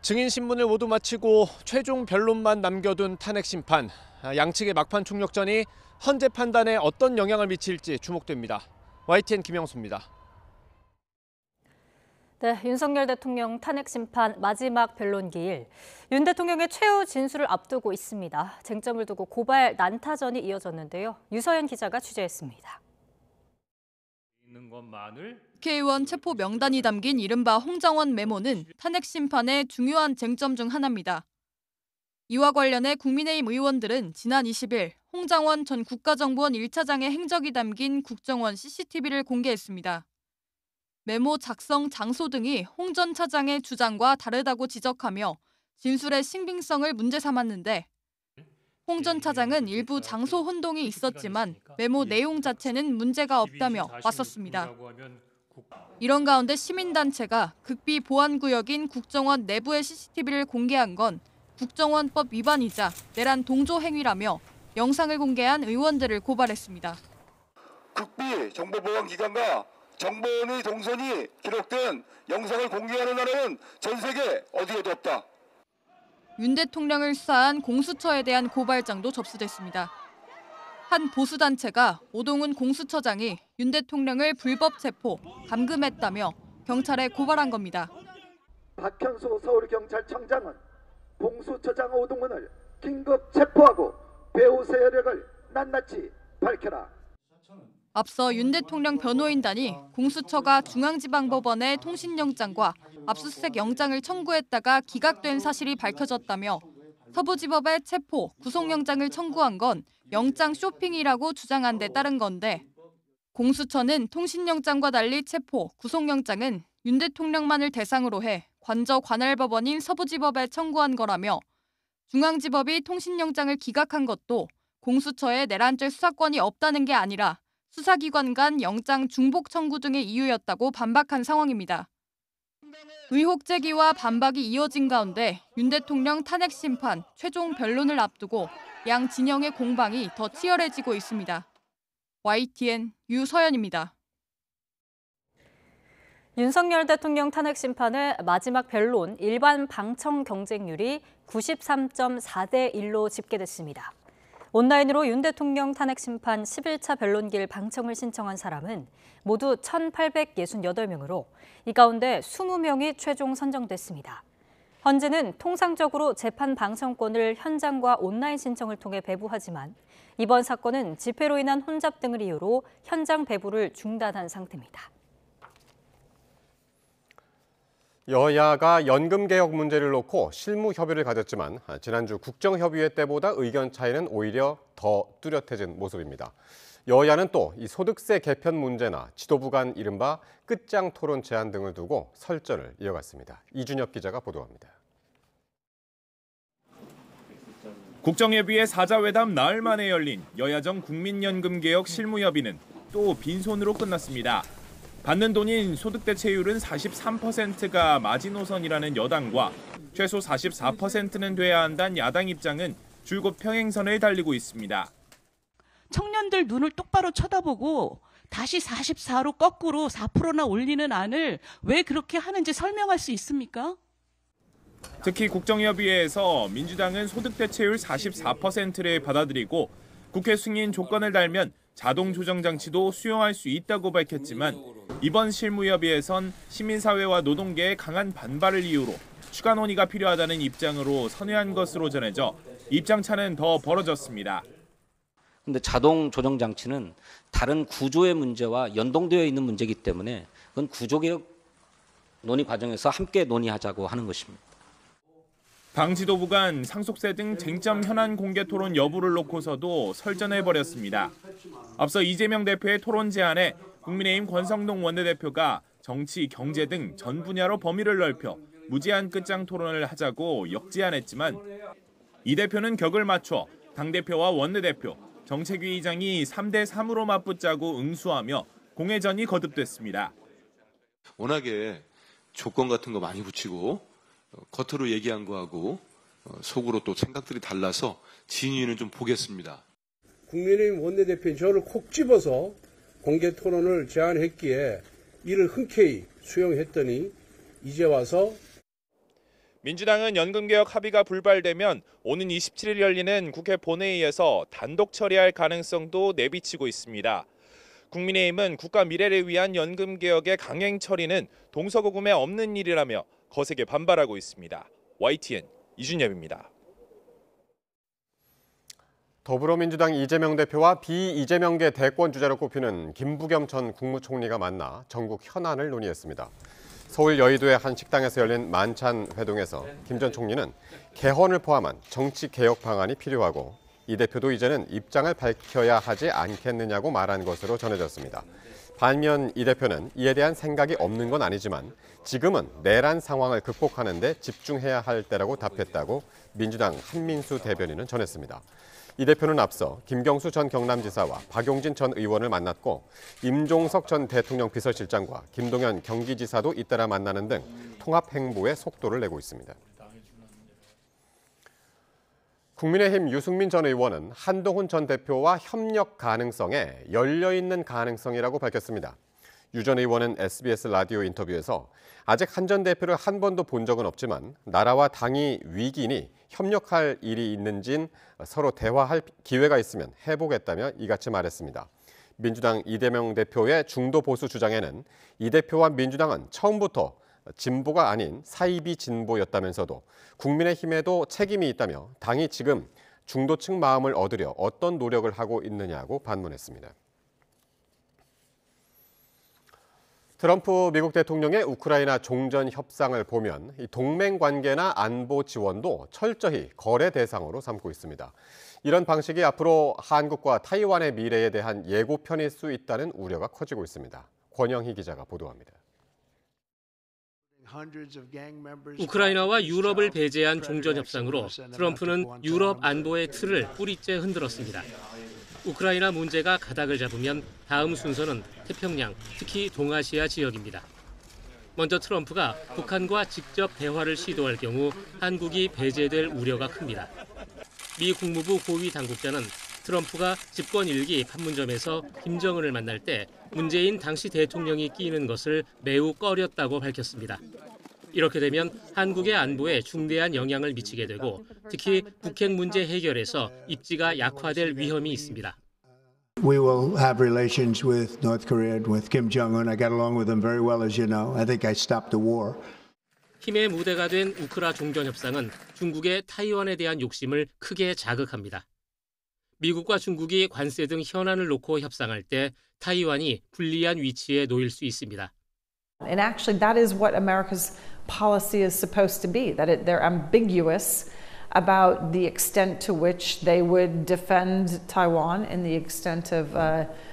증인 신문을 모두 마치고 최종 변론만 남겨둔 탄핵 심판. 양측의 막판 총력전이 헌재 판단에 어떤 영향을 미칠지 주목됩니다. YTN 김영수입니다. 네, 윤석열 대통령 탄핵 심판 마지막 변론기일. 윤 대통령의 최후 진술을 앞두고 있습니다. 쟁점을 두고 고발 난타전이 이어졌는데요. 유서연 기자가 취재했습니다. 국회의원 체포 명단이 담긴 이른바 홍장원 메모는 탄핵 심판의 중요한 쟁점 중 하나입니다. 이와 관련해 국민의힘 의원들은 지난 20일 홍장원 전 국가정보원 1차장의 행적이 담긴 국정원 CCTV를 공개했습니다. 메모 작성 장소 등이 홍 전 차장의 주장과 다르다고 지적하며 진술의 신빙성을 문제 삼았는데 홍 전 차장은 일부 장소 혼동이 있었지만 메모 내용 자체는 문제가 없다며 맞섰습니다. 이런 가운데 시민단체가 극비 보안구역인 국정원 내부의 CCTV를 공개한 건 국정원법 위반이자 내란 동조 행위라며 영상을 공개한 의원들을 고발했습니다. 극비 정보보안기관과 정보원의 동선이 기록된 영상을 공개하는 나라는 전 세계 어디에도 없다. 윤 대통령을 수사한 공수처에 대한 고발장도 접수됐습니다. 한 보수단체가 오동훈 공수처장이 윤 대통령을 불법 체포, 감금했다며 경찰에 고발한 겁니다. 박현수 서울경찰청장은 공수처장 오동훈을 긴급 체포하고 배후 세력을 낱낱이 밝혀라. 앞서 윤 대통령 변호인단이 공수처가 중앙지방법원에 통신영장과 압수수색 영장을 청구했다가 기각된 사실이 밝혀졌다며 서부지법에 체포, 구속영장을 청구한 건 영장 쇼핑이라고 주장한 데 따른 건데 공수처는 통신영장과 달리 체포, 구속영장은 윤 대통령만을 대상으로 해 관저 관할법원인 서부지법에 청구한 거라며 중앙지법이 통신영장을 기각한 것도 공수처에 내란죄 수사권이 없다는 게 아니라 수사기관 간 영장 중복 청구 등의 이유였다고 반박한 상황입니다. 의혹 제기와 반박이 이어진 가운데 윤 대통령 탄핵 심판 최종 변론을 앞두고 양 진영의 공방이 더 치열해지고 있습니다. YTN 유서연입니다. 윤석열 대통령 탄핵 심판의 마지막 변론 일반 방청 경쟁률이 93.4대 1로 집계됐습니다. 온라인으로 윤 대통령 탄핵 심판 11차 변론기일 방청을 신청한 사람은 모두 1,868명으로 이 가운데 20명이 최종 선정됐습니다. 헌재는 통상적으로 재판 방청권을 현장과 온라인 신청을 통해 배부하지만 이번 사건은 집회로 인한 혼잡 등을 이유로 현장 배부를 중단한 상태입니다. 여야가 연금 개혁 문제를 놓고 실무 협의를 가졌지만 지난주 국정협의회 때보다 의견 차이는 오히려 더 뚜렷해진 모습입니다. 여야는 또 이 소득세 개편 문제나 지도부 간 이른바 끝장 토론 제안 등을 두고 설전을 이어갔습니다. 이준엽 기자가 보도합니다. 국정협의회 사자회담 나흘 만에 열린 여야정 국민연금개혁 실무협의는 또 빈손으로 끝났습니다. 받는 돈인 소득 대체율은 43%가 마지노선이라는 여당과 최소 44%는 돼야 한다는 야당 입장은 줄곧 평행선을 달리고 있습니다. 청년들 눈을 똑바로 쳐다보고 다시 44로 거꾸로 4%나 올리는 안을 왜 그렇게 하는지 설명할 수 있습니까? 특히 국정협의회에서 민주당은 소득 대체율 44%를 받아들이고 국회 승인 조건을 달면 자동 조정 장치도 수용할 수 있다고 밝혔지만 이번 실무협의에선 시민사회와 노동계의 강한 반발을 이유로 추가 논의가 필요하다는 입장으로 선회한 것으로 전해져 입장차는 더 벌어졌습니다. 그런데 자동 조정 장치는 다른 구조의 문제와 연동되어 있는 문제이기 때문에 그건 구조개혁 논의 과정에서 함께 논의하자고 하는 것입니다. 방 지도부 간 상속세 등 쟁점 현안 공개 토론 여부를 놓고서도 설전해버렸습니다. 앞서 이재명 대표의 토론 제안에 국민의힘 권성동 원내대표가 정치, 경제 등 전 분야로 범위를 넓혀 무제한 끝장 토론을 하자고 역제안했지만 이 대표는 격을 맞춰 당대표와 원내대표, 정책위 의장이 3대 3으로 맞붙자고 응수하며 공회전이 거듭됐습니다. 워낙에 조건 같은 거 많이 붙이고 겉으로 얘기한 거하고 속으로 또 생각들이 달라서 진위는 좀 보겠습니다. 국민의힘 원내대표인 저를 콕 집어서 공개 토론을 제안했기에 이를 흔쾌히 수용했더니 이제 와서 민주당은 연금개혁 합의가 불발되면 오는 27일 열리는 국회 본회의에서 단독 처리할 가능성도 내비치고 있습니다. 국민의힘은 국가 미래를 위한 연금개혁의 강행 처리는 동서고금에 없는 일이라며 거세게 반발하고 있습니다. YTN 이준엽입니다. 더불어민주당 이재명 대표와 비이재명계 대권 주자로 꼽히는 김부겸 전 국무총리가 만나 전국 현안을 논의했습니다. 서울 여의도의 한 식당에서 열린 만찬 회동에서 김 전 총리는 개헌을 포함한 정치 개혁 방안이 필요하고 이 대표도 이제는 입장을 밝혀야 하지 않겠느냐고 말한 것으로 전해졌습니다. 반면 이 대표는 이에 대한 생각이 없는 건 아니지만 지금은 내란 상황을 극복하는 데 집중해야 할 때라고 답했다고 민주당 한민수 대변인은 전했습니다. 이 대표는 앞서 김경수 전 경남지사와 박용진 전 의원을 만났고 임종석 전 대통령 비서실장과 김동연 경기지사도 잇따라 만나는 등 통합 행보에 속도를 내고 있습니다. 국민의힘 유승민 전 의원은 한동훈 전 대표와 협력 가능성에 열려있는 가능성이라고 밝혔습니다. 유 전 의원은 SBS 라디오 인터뷰에서 아직 한 전 대표를 한 번도 본 적은 없지만 나라와 당이 위기니 협력할 일이 있는진 서로 대화할 기회가 있으면 해보겠다며 이같이 말했습니다. 민주당 이재명 대표의 중도 보수 주장에는 이 대표와 민주당은 처음부터 진보가 아닌 사이비 진보였다면서도 국민의힘에도 책임이 있다며 당이 지금 중도층 마음을 얻으려 어떤 노력을 하고 있느냐고 반문했습니다. 트럼프 미국 대통령의 우크라이나 종전 협상을 보면 동맹 관계나 안보 지원도 철저히 거래 대상으로 삼고 있습니다. 이런 방식이 앞으로 한국과 타이완의 미래에 대한 예고편일 수 있다는 우려가 커지고 있습니다. 권영희 기자가 보도합니다. 우크라이나와 유럽을 배제한 종전 협상으로 트럼프는 유럽 안보의 틀을 뿌리째 흔들었습니다. 우크라이나 문제가 가닥을 잡으면 다음 순서는 태평양, 특히 동아시아 지역입니다. 먼저 트럼프가 북한과 직접 대화를 시도할 경우 한국이 배제될 우려가 큽니다. 미 국무부 고위 당국자는 트럼프가 집권 1기 판문점에서 김정은을 만날 때 문재인 당시 대통령이 끼는 것을 매우 꺼렸다고 밝혔습니다. 이렇게 되면 한국의 안보에 중대한 영향을 미치게 되고 특히 북핵 문제 해결에서 입지가 약화될 위험이 있습니다. We will have relations with North Korea, with Kim Jong-un. I got along with him very well, as you know. I think I stopped the war. 힘의 무대가 된 우크라 종전 협상은 중국의 타이완에 대한 욕심을 크게 자극합니다. 미국과 중국이 관세 등 현안을 놓고 협상할 때 타이완이 불리한 위치에 놓일 수 있습니다. And actually that is what America's policy is supposed to be, that they're ambiguous about the extent to which they would defend Taiwan and the extent of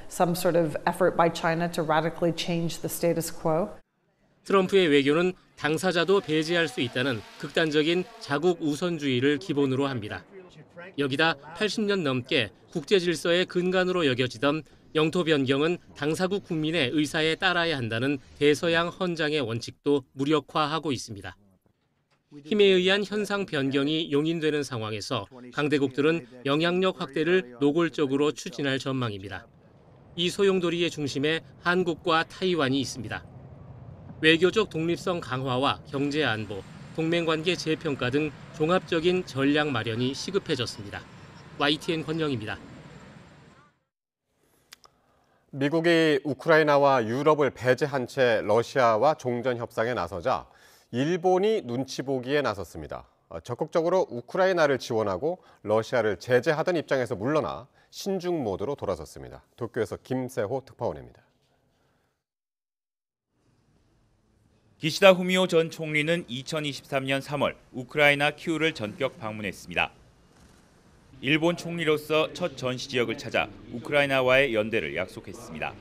some sort of effort by China to radically change the status quo. 트럼프의 외교는 당사자도 배제할 수 있다는 극단적인 자국 우선주의를 기본으로 합니다. 여기다 80년 넘게 국제 질서의 근간으로 여겨지던 영토 변경은 당사국 국민의 의사에 따라야 한다는 대서양 헌장의 원칙도 무력화하고 있습니다. 힘에 의한 현상 변경이 용인되는 상황에서 강대국들은 영향력 확대를 노골적으로 추진할 전망입니다. 이 소용돌이의 중심에 한국과 타이완이 있습니다. 외교적 독립성 강화와 경제 안보, 동맹관계 재평가 등 종합적인 전략 마련이 시급해졌습니다. YTN 권영입니다. 미국이 우크라이나와 유럽을 배제한 채 러시아와 종전 협상에 나서자 일본이 눈치 보기에 나섰습니다. 적극적으로 우크라이나를 지원하고 러시아를 제재하던 입장에서 물러나 신중 모드로 돌아섰습니다. 도쿄에서 김세호 특파원입니다. 기시다 후미오 전 총리는 2023년 3월 우크라이나 키우를 전격 방문했습니다. 일본 총리로서 첫 전시 지역을 찾아 우크라이나와의 연대를 약속했습니다.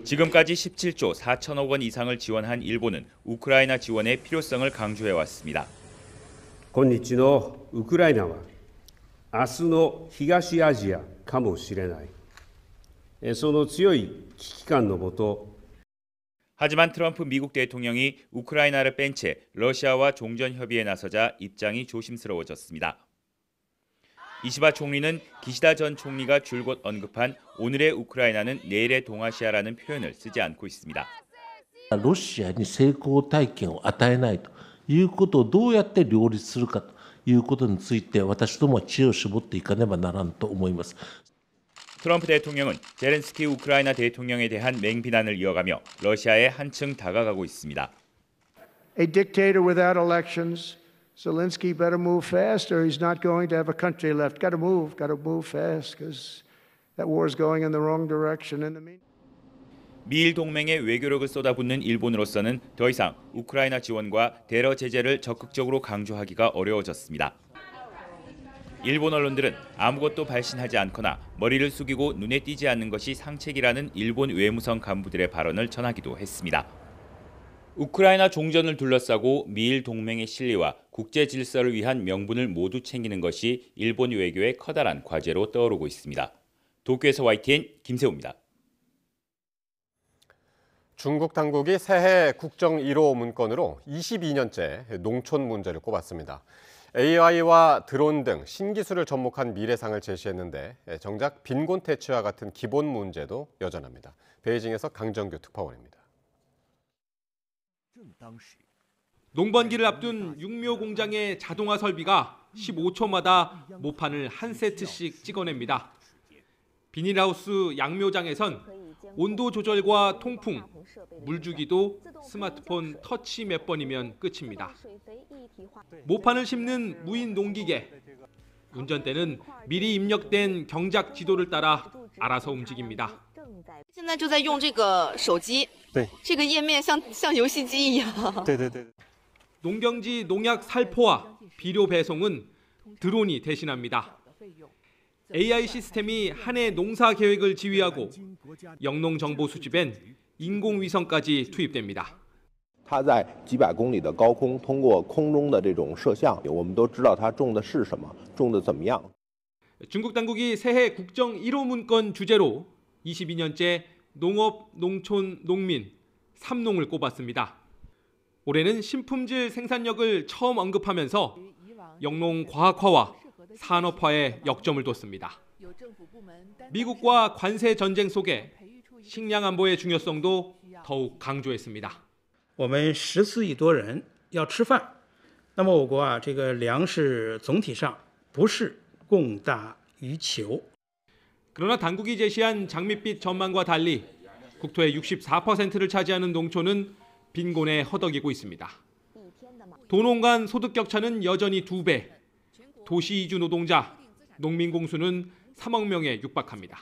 지금까지 17조 4천억 원 이상을 지원한 일본은 우크라이나 지원의 필요성을 강조해왔습니다. 今日のウクライナは明日の東アジアかもしれない。その強い危機感のもと 하지만 트럼프 미국 대통령이 우크라이나를 뺀 채 러시아와 종전 협의에 나서자 입장이 조심스러워졌습니다. 이시바 총리는 기시다 전 총리가 줄곧 언급한 오늘의 우크라이나는 내일의 동아시아라는 표현을 쓰지 않고 있습니다. ロシアに成功体験を与えないということをどうやって両立するかということについて私どもは知恵を絞っていかねばならんと思います。 트럼프 대통령은 제렌스키 우크라이나 대통령에 대한 맹비난을 이어가며 러시아에 한층 다가가고 있습니다. A dictator without elections, Zelensky better move fast or he's not going to have a country left. Got to move fast because that war is going in the wrong direction. In the meantime. 미일 동맹에 외교력을 쏟아붓는 일본으로서는 더 이상 우크라이나 지원과 대러 제재를 적극적으로 강조하기가 어려워졌습니다. 일본 언론들은 아무것도 발신하지 않거나 머리를 숙이고 눈에 띄지 않는 것이 상책이라는 일본 외무성 간부들의 발언을 전하기도 했습니다. 우크라이나 종전을 둘러싸고 미일 동맹의 실리와 국제 질서를 위한 명분을 모두 챙기는 것이 일본 외교의 커다란 과제로 떠오르고 있습니다. 도쿄에서 YTN 김세호입니다. 중국 당국이 새해 국정 1호 문건으로 22년째 농촌 문제를 꼽았습니다. AI와 드론 등 신기술을 접목한 미래상을 제시했는데 정작 빈곤 퇴치와 같은 기본 문제도 여전합니다. 베이징에서 강정규 특파원입니다. 농번기를 앞둔 육묘 공장의 자동화 설비가 15초마다 모판을 한 세트씩 찍어냅니다. 비닐하우스 양묘장에선 온도 조절과 통풍, 물주기도 스마트폰 터치 몇 번이면 끝입니다. 모판을 심는 무인 농기계. 운전대는 미리 입력된 경작 지도를 따라 알아서 움직입니다. 现在就在用这个手机，这个页面像游戏机一样。 농경지 농약 살포와 비료 배송은 드론이 대신합니다. AI 시스템이 한 해 농사 계획을 지휘하고 영농 정보 수집엔 인공위성까지 투입됩니다. 它在几百公里的高空，通过空中的这种摄像，我们都知道它种的是什么，种的怎么样。 중국 당국이 새해 국정 1호 문건 주제로 22년째 농업, 농촌, 농민, 삼농을 꼽았습니다. 올해는 신품질 생산력을 처음 언급하면서 영농 과학화와 산업화에 역점을 뒀습니다. 미국과 관세 전쟁 속에 식량 안보의 중요성도 더욱 강조했습니다. 我们14亿多人要吃饭，那么我国这个粮食总体上不是供大于求。 그러나 당국이 제시한 장밋빛 전망과 달리 국토의 64%를 차지하는 농촌은 빈곤에 허덕이고 있습니다. 도농 간 소득 격차는 여전히 2배. 도시 이주 노동자, 농민 공수는 3억 명에 육박합니다.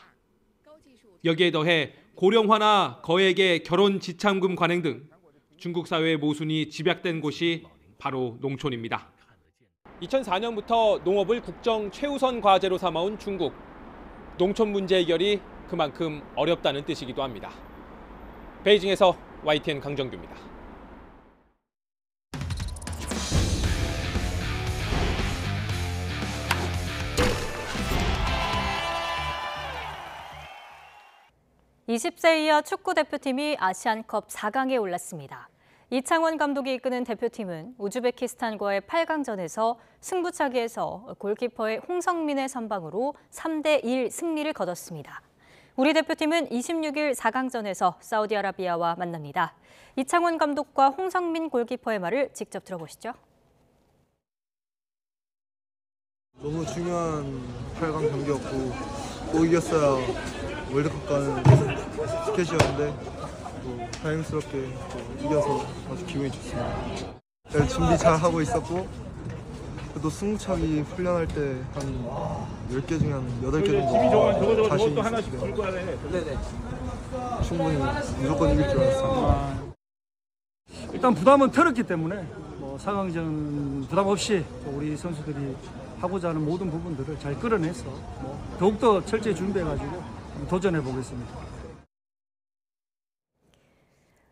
여기에 더해 고령화나 거액의 결혼 지참금 관행 등 중국 사회의 모순이 집약된 곳이 바로 농촌입니다. 2004년부터 농업을 국정 최우선 과제로 삼아온 중국. 농촌 문제 해결이 그만큼 어렵다는 뜻이기도 합니다. 베이징에서 YTN 강정규입니다. (20세) 이하 축구 대표팀이 아시안컵 4강에 올랐습니다. 이창원 감독이 이끄는 대표팀은 우즈베키스탄과의 8강전에서 승부차기에서 골키퍼의 홍성민의 선방으로 3대1 승리를 거뒀습니다. 우리 대표팀은 26일 4강전에서 사우디아라비아와 만납니다. 이창원 감독과 홍성민 골키퍼의 말을 직접 들어보시죠. 너무 중요한 8강 경기였고 또 이겼어야 월드컵 가는 티켓이었는데 또 다행스럽게 또 이겨서 아주 기분이 좋습니다. 준비 잘 하고 있었고 또 승부차기 훈련할 때 한 10개 중에 한 8개 정도 자신 있었는데 충분히 무조건 이길 줄 알았습니다. 일단 부담은 덜었기 때문에 4강전 부담 없이 우리 선수들이 하고자 하는 모든 부분들을 잘 끌어내서 더욱더 철저히 준비해가지고 도전해 보겠습니다.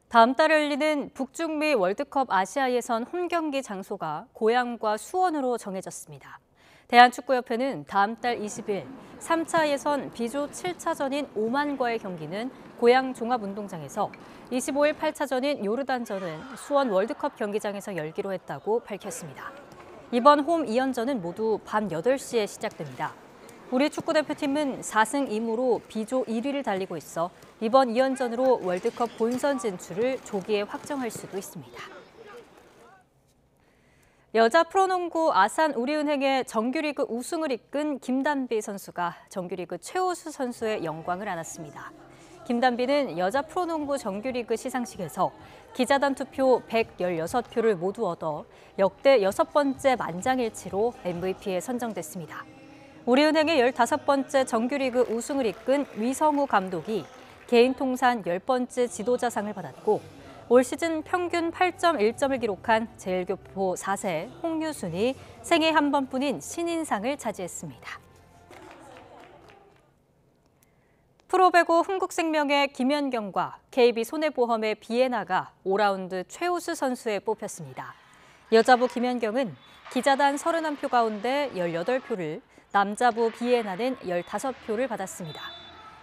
다음 달에 열리는 북중미 월드컵 아시아 예선 홈경기 장소가 고향과 수원으로 정해졌습니다. 대한축구협회는 다음 달 20일 3차 예선 B조 7차전인 오만과의 경기는 고양 종합운동장에서 25일 8차전인 요르단전은 수원 월드컵 경기장에서 열기로 했다고 밝혔습니다. 이번 홈 2연전은 모두 밤 8시에 시작됩니다. 우리 축구대표팀은 4승 2무로 B조 1위를 달리고 있어 이번 2연전으로 월드컵 본선 진출을 조기에 확정할 수도 있습니다. 여자 프로농구 아산 우리은행의 정규리그 우승을 이끈 김단비 선수가 정규리그 최우수 선수의 영광을 안았습니다. 김단비는 여자 프로농구 정규리그 시상식에서 기자단 투표 116표를 모두 얻어 역대 6번째 만장일치로 MVP에 선정됐습니다. 우리은행의 15번째 정규리그 우승을 이끈 위성우 감독이 개인 통산 10번째 지도자상을 받았고 올 시즌 평균 8.1점을 기록한 제일교포 4세 홍유순이 생애 한 번뿐인 신인상을 차지했습니다. 프로배구 흥국생명의 김연경과 KB손해보험의 비에나가 5라운드 최우수 선수에 뽑혔습니다. 여자부 김연경은 기자단 31표 가운데 18표를, 남자부 비에나는 15표를 받았습니다.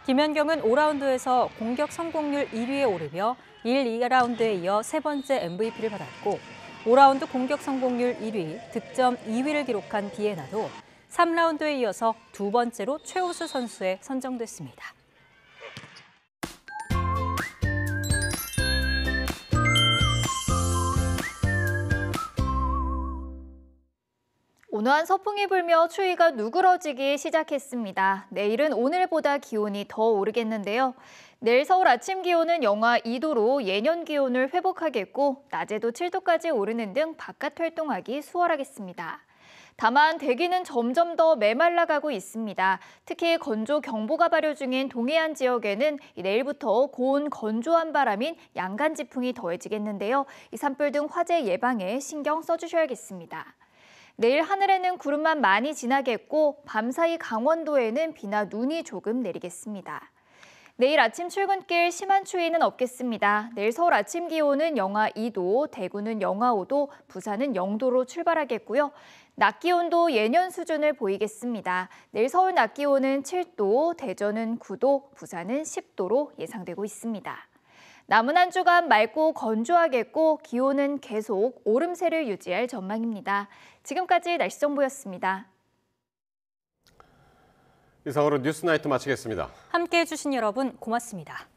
김연경은 5라운드에서 공격 성공률 1위에 오르며 1, 2라운드에 이어 세 번째 MVP를 받았고 5라운드 공격 성공률 1위, 득점 2위를 기록한 비에나도 3라운드에 이어서 두 번째로 최우수 선수에 선정됐습니다. 온화한 서풍이 불며 추위가 누그러지기 시작했습니다. 내일은 오늘보다 기온이 더 오르겠는데요. 내일 서울 아침 기온은 영하 2도로 예년 기온을 회복하겠고 낮에도 7도까지 오르는 등 바깥 활동하기 수월하겠습니다. 다만 대기는 점점 더 메말라가고 있습니다. 특히 건조경보가 발효 중인 동해안 지역에는 내일부터 고온 건조한 바람인 양간지풍이 더해지겠는데요. 이 산불 등 화재 예방에 신경 써주셔야겠습니다. 내일 하늘에는 구름만 많이 지나겠고 밤사이 강원도에는 비나 눈이 조금 내리겠습니다. 내일 아침 출근길 심한 추위는 없겠습니다. 내일 서울 아침 기온은 영하 2도, 대구는 영하 5도, 부산은 0도로 출발하겠고요. 낮 기온도 예년 수준을 보이겠습니다. 내일 서울 낮 기온은 7도, 대전은 9도, 부산은 10도로 예상되고 있습니다. 남은 한 주간 맑고 건조하겠고 기온은 계속 오름세를 유지할 전망입니다. 지금까지 날씨 정보였습니다. 이상으로 뉴스나이트 마치겠습니다. 함께해 주신 여러분 고맙습니다.